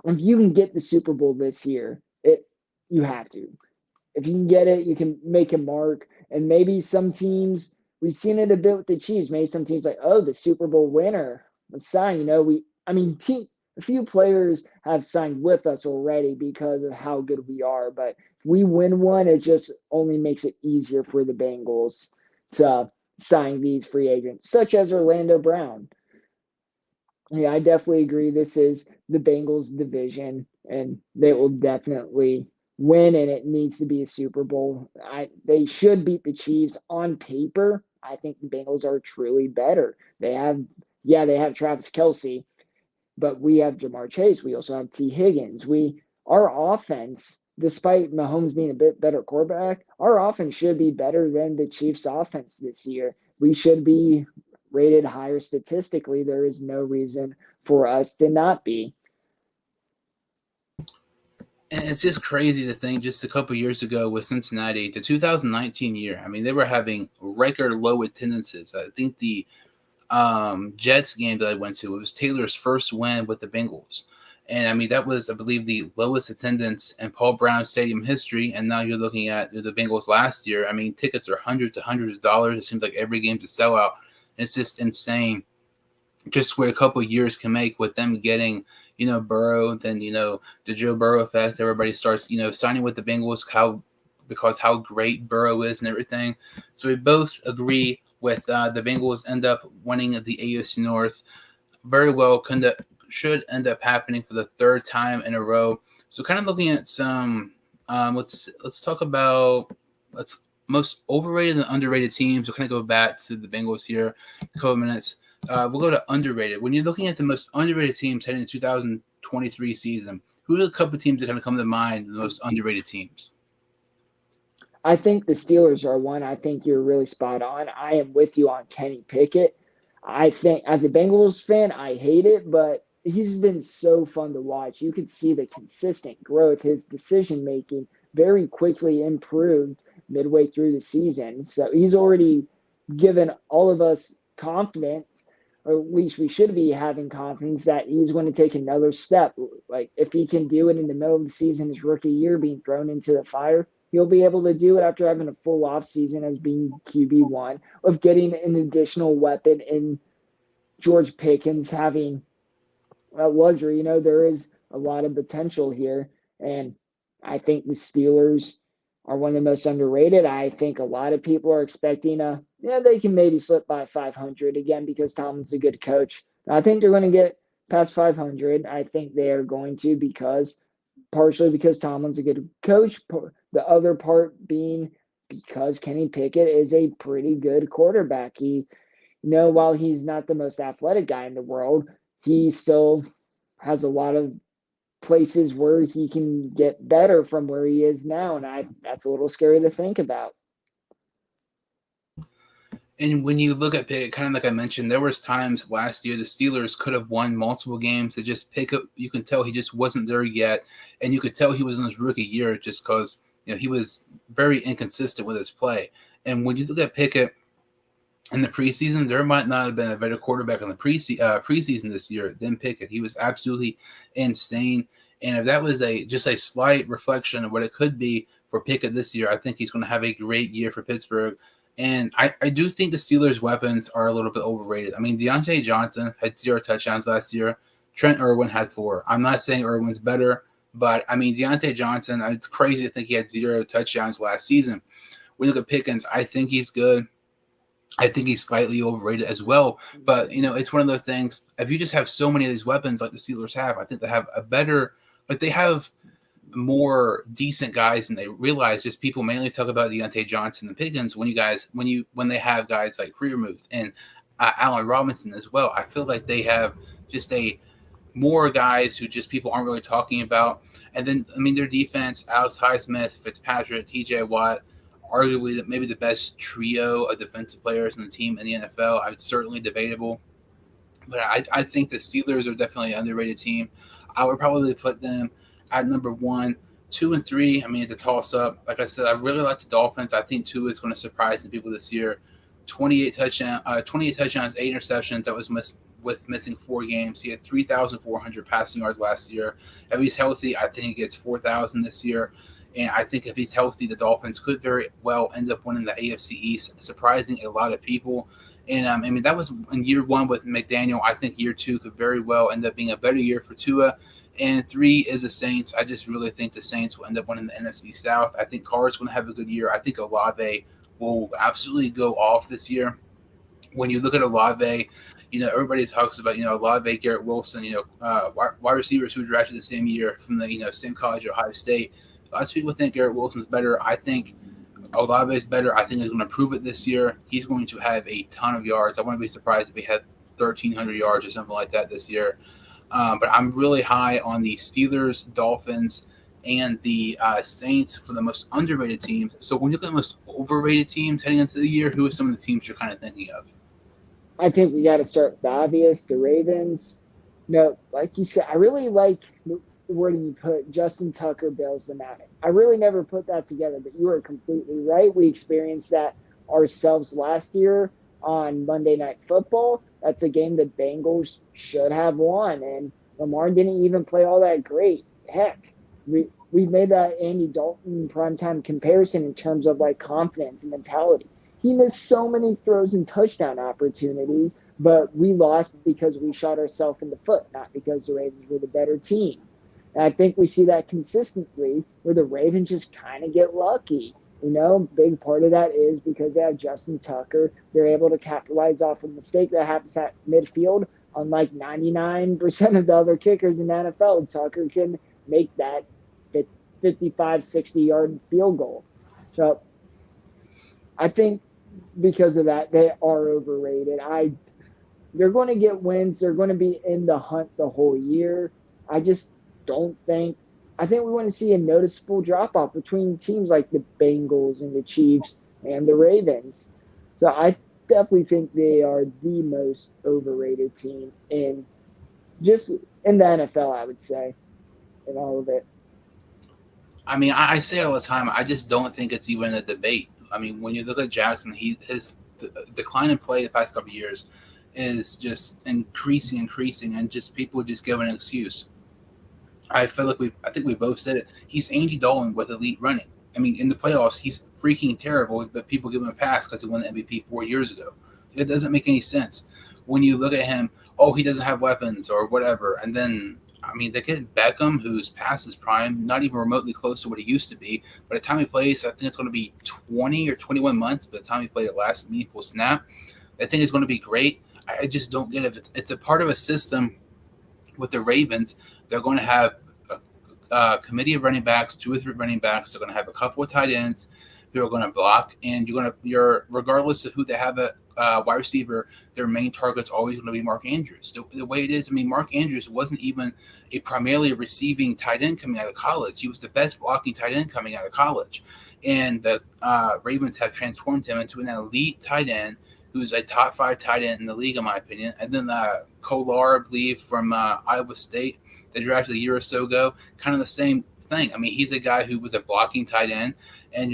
if you can get the Super Bowl this year, you have to. If you can get it, you can make a mark. And maybe some teams, we've seen it a bit with the Chiefs. Maybe some teams like, the Super Bowl winner was signed. A few players have signed with us already because of how good we are. But if we win one, it just only makes it easier for the Bengals to sign these free agents, such as Orlando Brown. Yeah, I definitely agree. This is the Bengals division, and they will definitely win, and it needs to be a Super Bowl. They should beat the Chiefs on paper. I think the Bengals are truly better. They have Travis Kelce, but we have Jamar Chase. We also have T. Higgins. Our offense, despite Mahomes being a bit better quarterback, our offense should be better than the Chiefs' offense this year. We should be rated higher statistically. There is no reason for us to not be. And it's just crazy to think just a couple years ago with Cincinnati, the 2019 year. I mean, they were having record low attendances. I think the Jets game that I went to, it was Taylor's first win with the Bengals. And I mean, that was, I believe, the lowest attendance in Paul Brown Stadium history. And now you're looking at the Bengals last year. I mean, tickets are hundreds of dollars. It seems like every game's a sellout. It's just insane just what a couple of years can make with them getting, Burrow, then, the Joe Burrow effect. Everybody starts, signing with the Bengals because how great Burrow is and everything. So we both agree with the Bengals end up winning the AFC North. Very well should end up happening for the third time in a row. So kind of looking at some, let's talk about let's most overrated and underrated teams. We'll kind of go back to the Bengals here, a couple of minutes. We'll go to underrated. When you're looking at the most underrated teams heading into 2023 season, who are the couple of teams that kind of come to mind, the most underrated teams? I think the Steelers are one. I think you're really spot on. I am with you on Kenny Pickett. I think as a Bengals fan, I hate it, but he's been so fun to watch. You could see the consistent growth. His decision making very quickly improved midway through the season. So he's already given all of us confidence, or at least we should be having confidence that he's going to take another step. Like if he can do it in the middle of the season, his rookie year, being thrown into the fire, he'll be able to do it after having a full off season as being QB1, of getting an additional weapon in George Pickens, having a luxury. There is a lot of potential here. And I think the Steelers are one of the most underrated. I think a lot of people are expecting they can maybe slip by 500 again because Tomlin's a good coach. I think they're going to get past 500. I think they are going to, partially because Tomlin's a good coach. The other part being because Kenny Pickett is a pretty good quarterback. While he's not the most athletic guy in the world, he still has a lot of places where he can get better from where he is now, and that's a little scary to think about. And when you look at Pickett, kind of like I mentioned, there was times last year the Steelers could have won multiple games. They just Pickett, you can tell he just wasn't there yet, and you could tell he was in his rookie year just because he was very inconsistent with his play. And when you look at Pickett in the preseason, there might not have been a better quarterback in the preseason this year than Pickett. He was absolutely insane. And if that was just a slight reflection of what it could be for Pickett this year, I think he's going to have a great year for Pittsburgh. And I do think the Steelers' weapons are a little bit overrated. I mean, Deontay Johnson had 0 touchdowns last year. Trent Irwin had 4. I'm not saying Irwin's better, but I mean, Deontay Johnson, it's crazy to think he had 0 touchdowns last season. When you look at Pickens, I think he's good. I think he's slightly overrated as well. But, it's one of those things. If you just have so many of these weapons like the Steelers have, I think they have they have more decent guys than they realize. Just people mainly talk about Deontay Johnson and Pickens when they have guys like Freiermuth and Allen Robinson as well. I feel like they have just more guys who just people aren't really talking about. And then, I mean, their defense, Alex Highsmith, Fitzpatrick, TJ Watt, arguably maybe the best trio of defensive players in the team in the NFL. It's certainly debatable. But I think the Steelers are definitely an underrated team. I would probably put them at number 1, 2, and 3. I mean, it's a toss-up. Like I said, I really like the Dolphins. I think 2 is going to surprise some people this year. 28 touchdowns, 8 interceptions. That was with missing 4 games. He had 3,400 passing yards last year. If he's healthy, I think he gets 4,000 this year. And I think if he's healthy, the Dolphins could very well end up winning the AFC East, surprising a lot of people. And I mean, that was in year 1 with McDaniel. I think year 2 could very well end up being a better year for Tua. And 3 is the Saints. I just really think the Saints will end up winning the NFC South. I think Carr's going to have a good year. I think Olave will absolutely go off this year. When you look at Olave, everybody talks about, Olave, Garrett Wilson, wide receivers who were drafted the same year from the, same college, Ohio State. Lots of people think Garrett Wilson's better. I think Olave is better. I think he's going to prove it this year. He's going to have a ton of yards. I wouldn't be surprised if he had 1,300 yards or something like that this year. But I'm really high on the Steelers, Dolphins, and the Saints for the most underrated teams. So when you look at the most overrated teams heading into the year, who are some of the teams you're kind of thinking of? I think we got to start with the obvious, the Ravens. Like you said, I really like where do you put Justin Tucker bails them out? I really never put that together, but you are completely right. We experienced that ourselves last year on Monday Night Football. That's a game the Bengals should have won, and Lamar didn't even play all that great. Heck, we made that Andy Dalton primetime comparison in terms of like confidence and mentality. He missed so many throws and touchdown opportunities, but we lost because we shot ourselves in the foot, not because the Ravens were the better team. And I think we see that consistently where the Ravens just kind of get lucky. Big part of that is because they have Justin Tucker. They're able to capitalize off a mistake that happens at midfield. Unlike 99% of the other kickers in the NFL, Tucker can make that 55, 60-yard field goal. So I think because of that, they are overrated. They're going to get wins. They're going to be in the hunt the whole year. I just don't think. I think we want to see a noticeable drop off between teams like the Bengals and the Chiefs and the Ravens. So I definitely think they are the most overrated team just in the NFL. I would say in all of it. I mean, I say it all the time. I just don't think it's even a debate. I mean, when you look at Jackson, his decline in play the past couple of years is just increasing, and just people just give an excuse. I feel like I think we both said it. He's Andy Dalton with elite running. I mean, in the playoffs, he's freaking terrible, but people give him a pass because he won the MVP 4 years ago. It doesn't make any sense when you look at him. Oh, he doesn't have weapons or whatever, and then I mean, they get Beckham, who's past his prime, not even remotely close to what he used to be. By the time he plays, I think it's going to be 20 or 21 months by the time he played the last meaningful snap. I think it's going to be great. I just don't get it. It's a part of a system with the Ravens. They're going to have a committee of running backs, 2 or 3 running backs. They're going to have a couple of tight ends who are going to block, and you're regardless of who they have at wide receiver, their main target's always going to be Mark Andrews. The way it is, I mean, Mark Andrews wasn't even a primarily receiving tight end coming out of college. He was the best blocking tight end coming out of college, and the Ravens have transformed him into an elite tight end who's a top 5 tight end in the league, in my opinion. And then Kolar, I believe, from Iowa State, they drafted a year or so ago, kind of the same thing. I mean, he's a guy who was a blocking tight end, and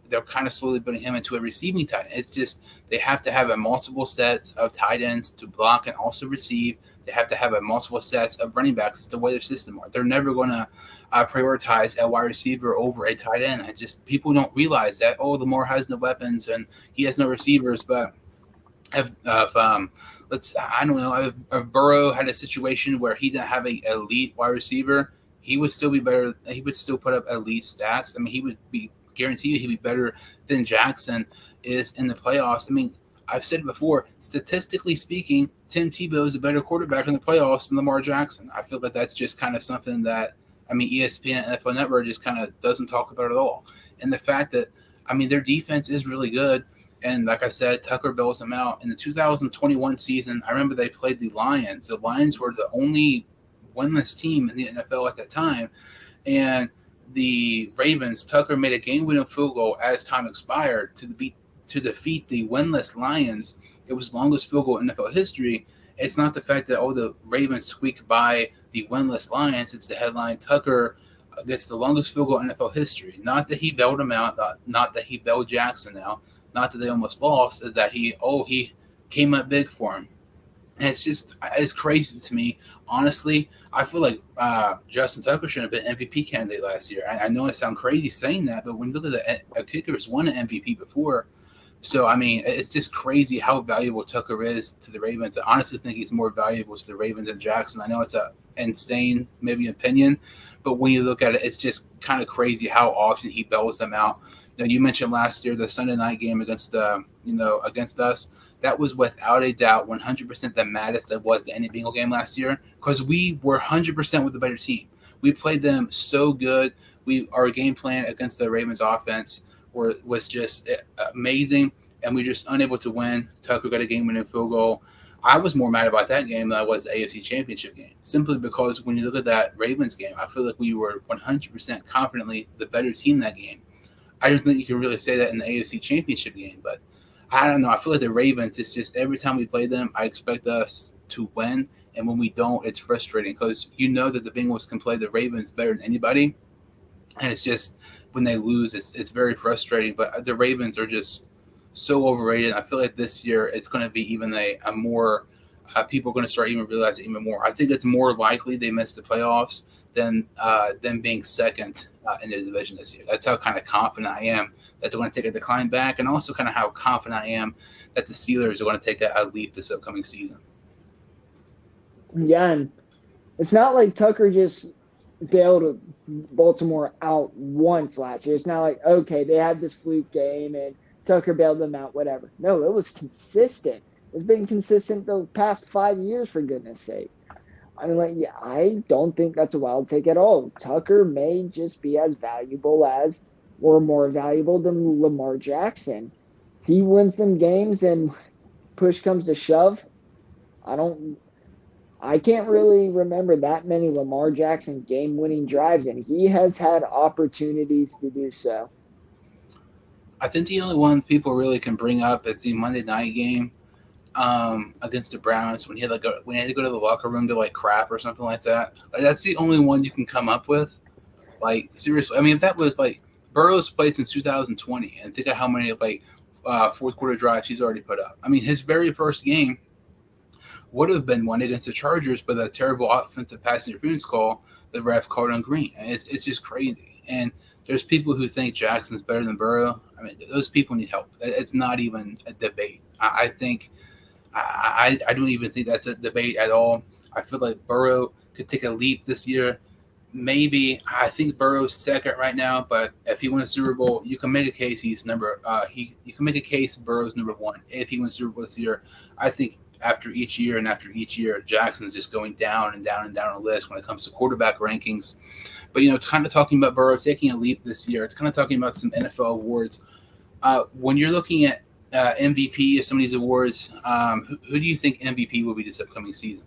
they're kind of slowly putting him into a receiving tight end. It's just they have to have a multiple sets of tight ends to block and also receive. They have to have a multiple sets of running backs. It's the way their system are. They're never going to prioritize a wide receiver over a tight end. People don't realize that. Oh, Lamar has no weapons and he has no receivers, but I don't know, if Burrow had a situation where he didn't have a elite wide receiver, he would still be better. He would still put up elite stats. I mean, he would be guaranteed he'd be better than Jackson is in the playoffs. I mean, I've said it before, statistically speaking, Tim Tebow is a better quarterback in the playoffs than Lamar Jackson. I feel like that's just kind of something that, I mean, ESPN and NFL Network just kind of doesn't talk about at all. And the fact that, I mean, their defense is really good. And like I said, Tucker bails them out. In the 2021 season, I remember they played the Lions. The Lions were the only winless team in the NFL at that time. And the Ravens, Tucker made a game-winning field goal as time expired to defeat the winless Lions. It was the longest field goal in NFL history. It's not the fact that, the Ravens squeaked by the winless Lions. It's the headline, Tucker gets the longest field goal in NFL history. Not that he bailed him out, not that he bailed Jackson out, not that they almost lost, that he came up big for him. And it's crazy to me. Honestly, I feel like Justin Tucker should have been MVP candidate last year. I know I sound crazy saying that, but when you look at a kicker who's won an MVP before, so I mean, it's just crazy how valuable Tucker is to the Ravens. I honestly think he's more valuable to the Ravens than Jackson. I know it's a insane maybe opinion, but when you look at it, it's just kind of crazy how often he bails them out. You mentioned last year the Sunday night game against us. That was without a doubt 100% the maddest that was any Bengal game last year because we were 100% with the better team. We played them so good. Our game plan against the Ravens offense was just amazing, and we were just unable to win. Tucker got a game-winning field goal. I was more mad about that game than I was the AFC Championship game, simply because when you look at that Ravens game, I feel like we were 100% confidently the better team that game. I don't think you can really say that in the AFC Championship game, but I don't know. I feel like the Ravens, it's just every time we play them, I expect us to win, And when we don't, it's frustrating because you know that the Bengals can play the Ravens better than anybody, and it's just when they lose, it's very frustrating. But the Ravens are just so overrated. I feel like this year it's going to be even a more people are going to start even realizing even more. I think it's more likely they miss the playoffs than them being second in the division this year. That's how kind of confident I am that they're going to take a decline back, and also kind of how confident I am that the Steelers are going to take a leap this upcoming season. Yeah, and it's not like Tucker just bailed Baltimore out once last year. It's not like, okay, they had this fluke game and Tucker bailed them out, whatever. No, it was consistent. It's been consistent the past 5 years, for goodness sake. I mean, like, yeah, I don't think that's a wild take at all. Tucker may just be as valuable as or more valuable than Lamar Jackson. He wins some games and push comes to shove. I don't I can't really remember that many Lamar Jackson game winning drives, and he has had opportunities to do so. I think the only one people really can bring up is the Monday night game against the Browns when he had when he had to go to the locker room to like crap or something like that. Like that's the only one you can come up with. Like seriously, I mean, if that was like Burrow's played since 2020, and think of how many like fourth quarter drives he's already put up. I mean, his very first game would have been one against the Chargers, but a terrible offensive pass interference call the ref called on green. And it's just crazy. And there's people who think Jackson's better than Burrow. I mean, those people need help. It's not even a debate. I think I don't even think that's a debate at all. I feel like Burrow could take a leap this year. Maybe I think Burrow's second right now, but if he wins a Super Bowl, you can make a case he's number. You can make a case Burrow's number one if he wins Super Bowl this year. I think after each year and after each year, Jackson's just going down and down and down the list when it comes to quarterback rankings. But kind of talking about Burrow taking a leap this year, kind of talking about some NFL awards. When you're looking at MVP of some of these awards, who do you think MVP will be this upcoming season?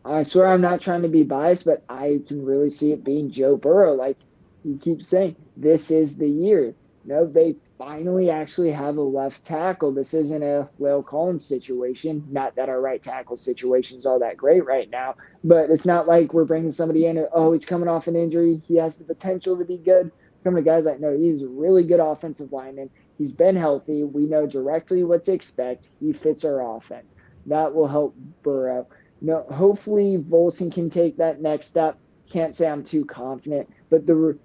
I swear I'm not trying to be biased, but I can really see it being Joe Burrow. Like you keep saying, this is the year. No, they finally actually have a left tackle. This isn't a Lale Collins situation. Not that our right tackle situation is all that great right now, but it's not like we're bringing somebody in. Oh, he's coming off an injury. He has the potential to be good. Coming to guys like, no, he's a really good offensive lineman. He's been healthy. We know directly what to expect. He fits our offense. That will help Burrow. Hopefully Volson can take that next step. Can't say I'm too confident, but the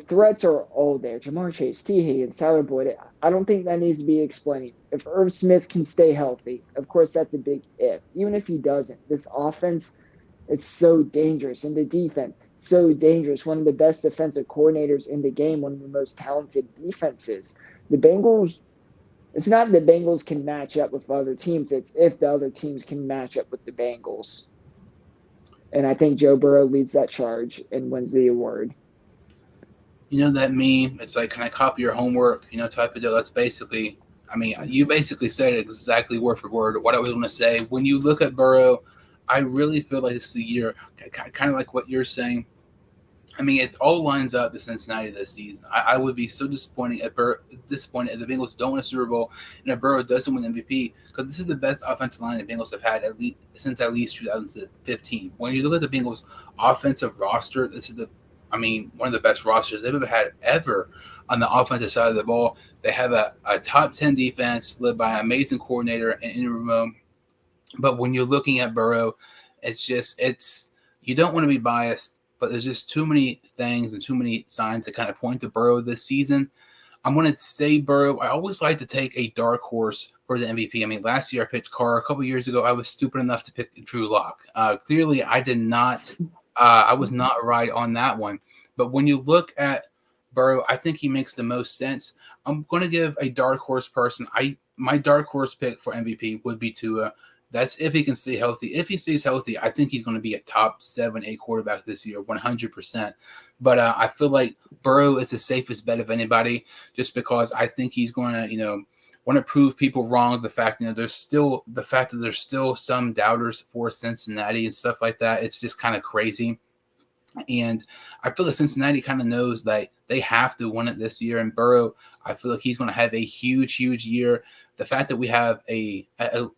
threats are all there. Jamar Chase, T. Higgins, Tyler Boyd. I don't think that needs to be explained. If Irv Smith can stay healthy, of course that's a big if. Even if he doesn't, this offense is so dangerous, and the defense so dangerous. One of the best defensive coordinators in the game, one of the most talented defenses. The Bengals. It's not the Bengals can match up with other teams. It's if the other teams can match up with the Bengals. And I think Joe Burrow leads that charge and wins the award. You know that meme? It's like, can I copy your homework? Type of deal. That's basically, I mean, you basically said it exactly word for word what I was going to say. When you look at Burrow, I really feel like this is the year, kind of like what you're saying. I mean, it all lines up to Cincinnati this season. I would be so disappointed if the Bengals don't win a Super Bowl and if Burrow doesn't win MVP because this is the best offensive line the Bengals have had since at least 2015. When you look at the Bengals' offensive roster, this is one of the best rosters they've ever on the offensive side of the ball. They have a top 10 defense led by an amazing coordinator in Ramon. But when you're looking at Burrow, you don't want to be biased. But there's just too many things and too many signs that kind of point to Burrow this season. I'm going to say Burrow. I always like to take a dark horse for the MVP. I mean, last year I picked Carr. A couple years ago, I was stupid enough to pick Drew Lock. Clearly, I did not. I was not right on that one. But when you look at Burrow, I think he makes the most sense. I'm going to give a dark horse person. My dark horse pick for MVP would be Tua. That's if he can stay healthy. If he stays healthy, I think he's going to be a top 7-8 quarterback this year, 100%. But I feel like Burrow is the safest bet of anybody just because I think he's going to, want to prove people wrong. The fact that there's still some doubters for Cincinnati and stuff like that. It's just kind of crazy. And I feel like Cincinnati kind of knows that they have to win it this year. And Burrow, I feel like he's going to have a huge, huge year. the fact that we have a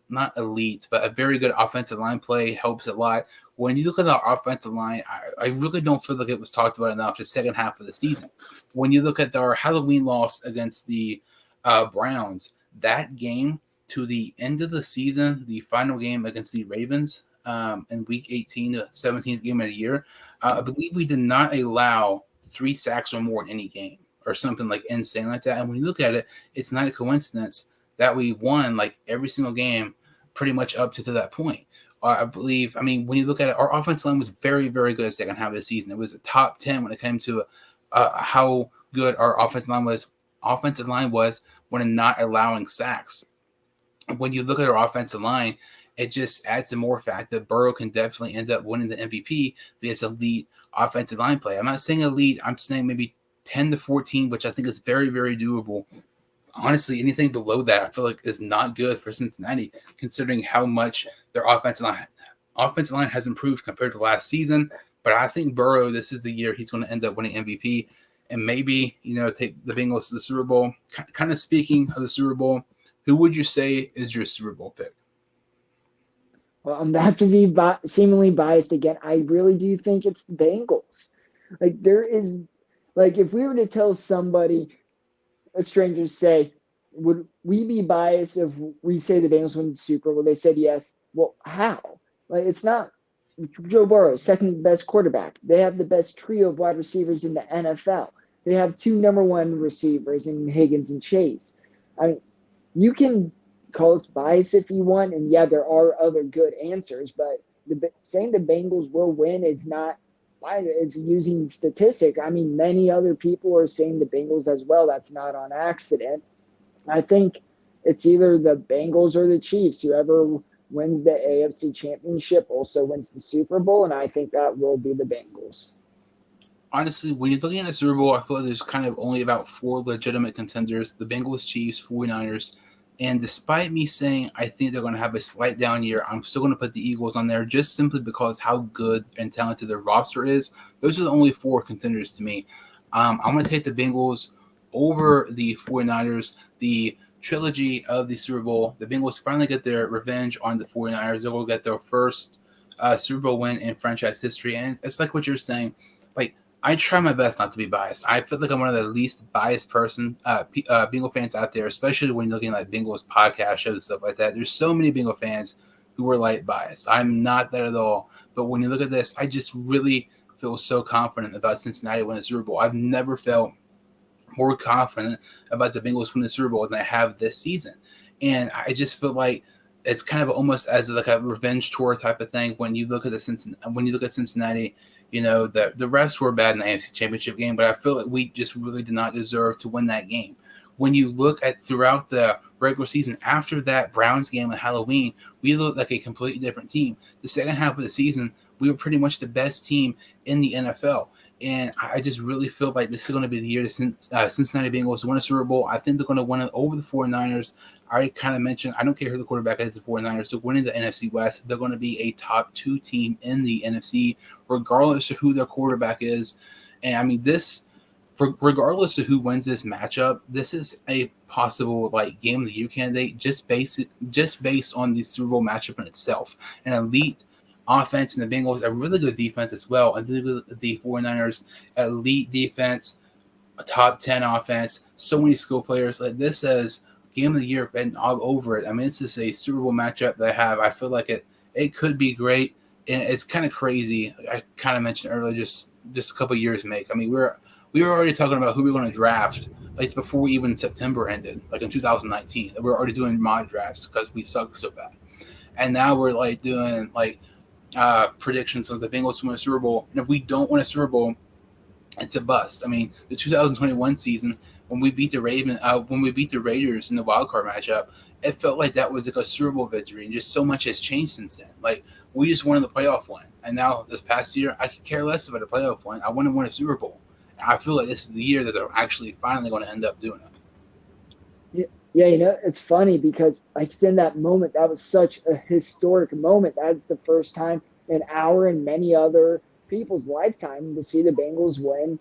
not elite, but a very good offensive line play helps a lot. When you look at our offensive line, I really don't feel like it was talked about enough the second half of the season. When you look at our Halloween loss against the Browns, that game to the end of the season, the final game against the Ravens in Week 18, the 17th game of the year, I believe we did not allow 3 sacks or more in any game or something like insane like that. And when you look at it, it's not a coincidence that we won like every single game pretty much up to that point. I believe, I mean, when you look at it, our offensive line was very, very good second half of the season. It was a top 10 when it came to how good our offensive line was when not allowing sacks. When you look at our offensive line, it just adds the more fact that Burrow can definitely end up winning the MVP because elite offensive line play. I'm not saying elite, I'm saying maybe 10 to 14, which I think is very, very doable. Honestly, anything below that I feel like is not good for Cincinnati, considering how much their offensive line has improved compared to last season. But I think Burrow, this is the year he's going to end up winning MVP and maybe, take the Bengals to the Super Bowl. Kind of speaking of the Super Bowl, who would you say is your Super Bowl pick? Well, I'm about to be seemingly biased again. I really do think it's the Bengals. Like if we were to tell somebody, a stranger, say, would we be biased if we say the Bengals win the Super Bowl? They said yes. Well, how? Like, it's not Joe Burrow, second best quarterback. They have the best trio of wide receivers in the NFL. They have 2 number 1 receivers in Higgins and Chase. I mean, you can call us biased if you want, and yeah, there are other good answers, but saying the Bengals will win is not biased. It's using statistic. I mean, many other people are saying the Bengals as well. That's not on accident. I think it's either the Bengals or the Chiefs. Whoever wins the AFC Championship also wins the Super Bowl, and I think that will be the Bengals. Honestly, when you're looking at the Super Bowl, I feel like there's kind of only about 4 legitimate contenders: the Bengals, Chiefs, 49ers. And despite me saying I think they're going to have a slight down year, I'm still going to put the Eagles on there just simply because how good and talented their roster is. Those are the only 4 contenders to me. I'm going to take the Bengals over the 49ers. The trilogy of the Super Bowl, the Bengals finally get their revenge on the 49ers. They will get their first Super Bowl win in franchise history. And it's like what you're saying. Like, I try my best not to be biased. I feel like I'm one of the least biased Bengal fans out there, especially when you're looking at Bengals podcast shows and stuff like that. There's so many Bengal fans who are light biased. I'm not that at all. But when you look at this, I just really feel so confident about Cincinnati winning the Super Bowl. I've never felt more confident about the Bengals winning the Super Bowl than I have this season. And I just feel like it's kind of almost as like a revenge tour type of thing. When you look at Cincinnati, the refs were bad in the AFC Championship game, but I feel like we just really did not deserve to win that game. When you look at throughout the regular season, after that Browns game on Halloween, we looked like a completely different team. The second half of the season, we were pretty much the best team in the NFL. And I just really feel like this is going to be the year to Cincinnati Bengals win a Super Bowl. I think they're going to win it over the 49ers. I already kind of mentioned, I don't care who the quarterback is, the 49ers. They're winning the NFC West. They're going to be a top 2 team in the NFC, regardless of who their quarterback is. And I mean, regardless of who wins this matchup, this is a possible game of the year candidate just based on the Super Bowl matchup in itself. An elite offense and the Bengals a really good defense as well. And the 49ers, elite defense, a top 10 offense, so many skill players. Like this says game of the year and all over it. I mean, this is a Super Bowl matchup that I feel like it could be great. And it's kind of crazy. I kind of mentioned earlier, just a couple years make. I mean, we were already talking about who we were going to draft like before even September ended, like in 2019. We were already doing mock drafts because we suck so bad. And now we're doing predictions of the Bengals to win a Super Bowl. And if we don't win a Super Bowl, it's a bust. I mean, the 2021 season when we beat the Raiders in the wild card matchup, it felt like that was like a Super Bowl victory, and just so much has changed since then. Like we just wanted the playoff win, and now this past year, I could care less about a playoff win. I want to win a Super Bowl. And I feel like this is the year that they're actually finally going to end up doing it. Yeah, it's funny because in that moment, that was such a historic moment. That's the first time in our and many other people's lifetime to see the Bengals win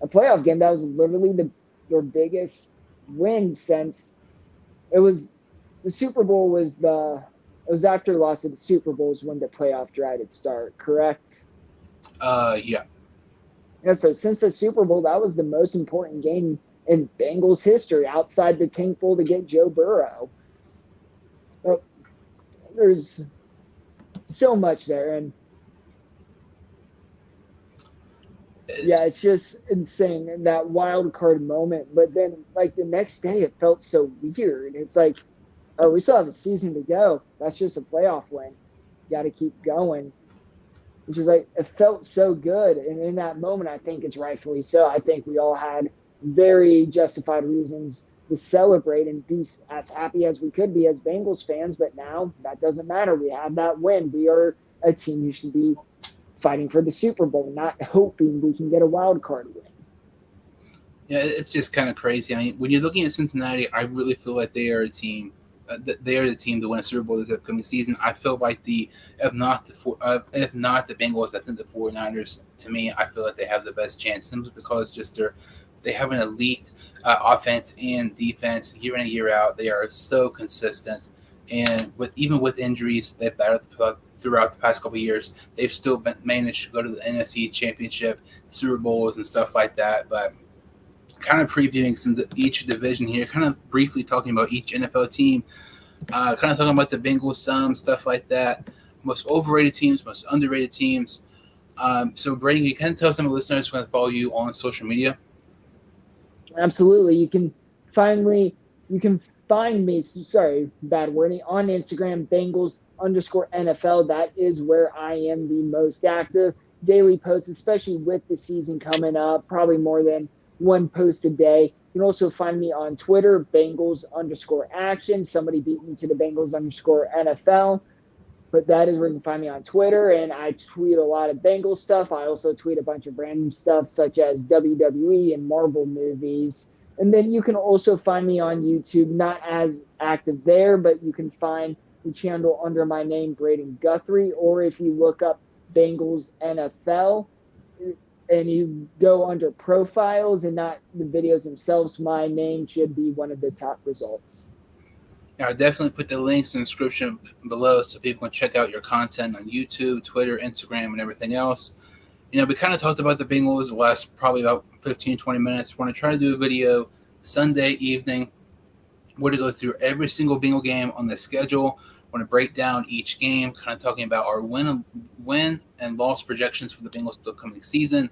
a playoff game. That was literally their biggest win since it was the Super Bowl was it was after the loss of the Super Bowls when the playoff drive would start, correct? Yeah. Yeah, so since the Super Bowl, that was the most important game in Bengals history outside the Tank Bowl to get Joe Burrow. But there's so much there. And yeah, it's just insane that wild card moment. But then, like the next day, it felt so weird. It's like, oh, we still have a season to go. That's just a playoff win. Got to keep going. Which is like, it felt so good. And in that moment, I think it's rightfully so. I think we all had very justified reasons to celebrate and be as happy as we could be as Bengals fans. But now that doesn't matter. We have that win. We are a team who should be fighting for the Super Bowl, not hoping we can get a wild card win. Yeah, it's just kind of crazy. I mean, when you're looking at Cincinnati, I really feel like they are a team. They are the team to win a Super Bowl this upcoming season. I feel like if not the Bengals, I think the 49ers. To me, I feel like they have the best chance simply because they have an elite offense and defense year in and year out. They are so consistent, and even with injuries they've battled throughout the past couple of years, they've still managed to go to the NFC Championship, Super Bowls, and stuff like that. But kind of previewing each division here, kind of briefly talking about each NFL team, kind of talking about the Bengals, some stuff like that, most overrated teams, most underrated teams. So, Braeden, you can tell some of the listeners who can follow you on social media. Absolutely. You can find me, sorry, bad wording, on Instagram, Bengals_NFL. That is where I am the most active. Daily posts, especially with the season coming up, probably more than one post a day. You can also find me on Twitter, Bengals_action. Somebody beat me to the Bengals_NFL. But that is where you can find me on Twitter, and I tweet a lot of Bengals stuff. I also tweet a bunch of random stuff such as WWE and Marvel movies. And then you can also find me on YouTube, not as active there, but you can find the channel under my name, Braeden Guthrie, or if you look up Bengals NFL and you go under profiles and not the videos themselves, my name should be one of the top results. I'll definitely put the links in the description below so people can check out your content on YouTube, Twitter, Instagram, and everything else. We kind of talked about the Bengals the last probably about 15, 20 minutes. We're going to try to do a video Sunday evening. We're going to go through every single Bengal game on the schedule. We're going to break down each game, kind of talking about our win and loss projections for the Bengals the upcoming season.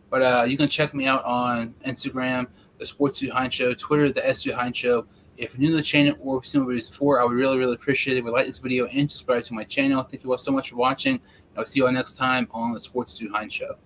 But you can check me out on Instagram, the Sports Dude Hines Show, Twitter, the S Dude Hines Show. If you're new to the channel or if you've seen what videos before, I would really, really appreciate it if you like this video and subscribe to my channel. Thank you all so much for watching. I'll see you all next time on the Sports Dude Hines Show.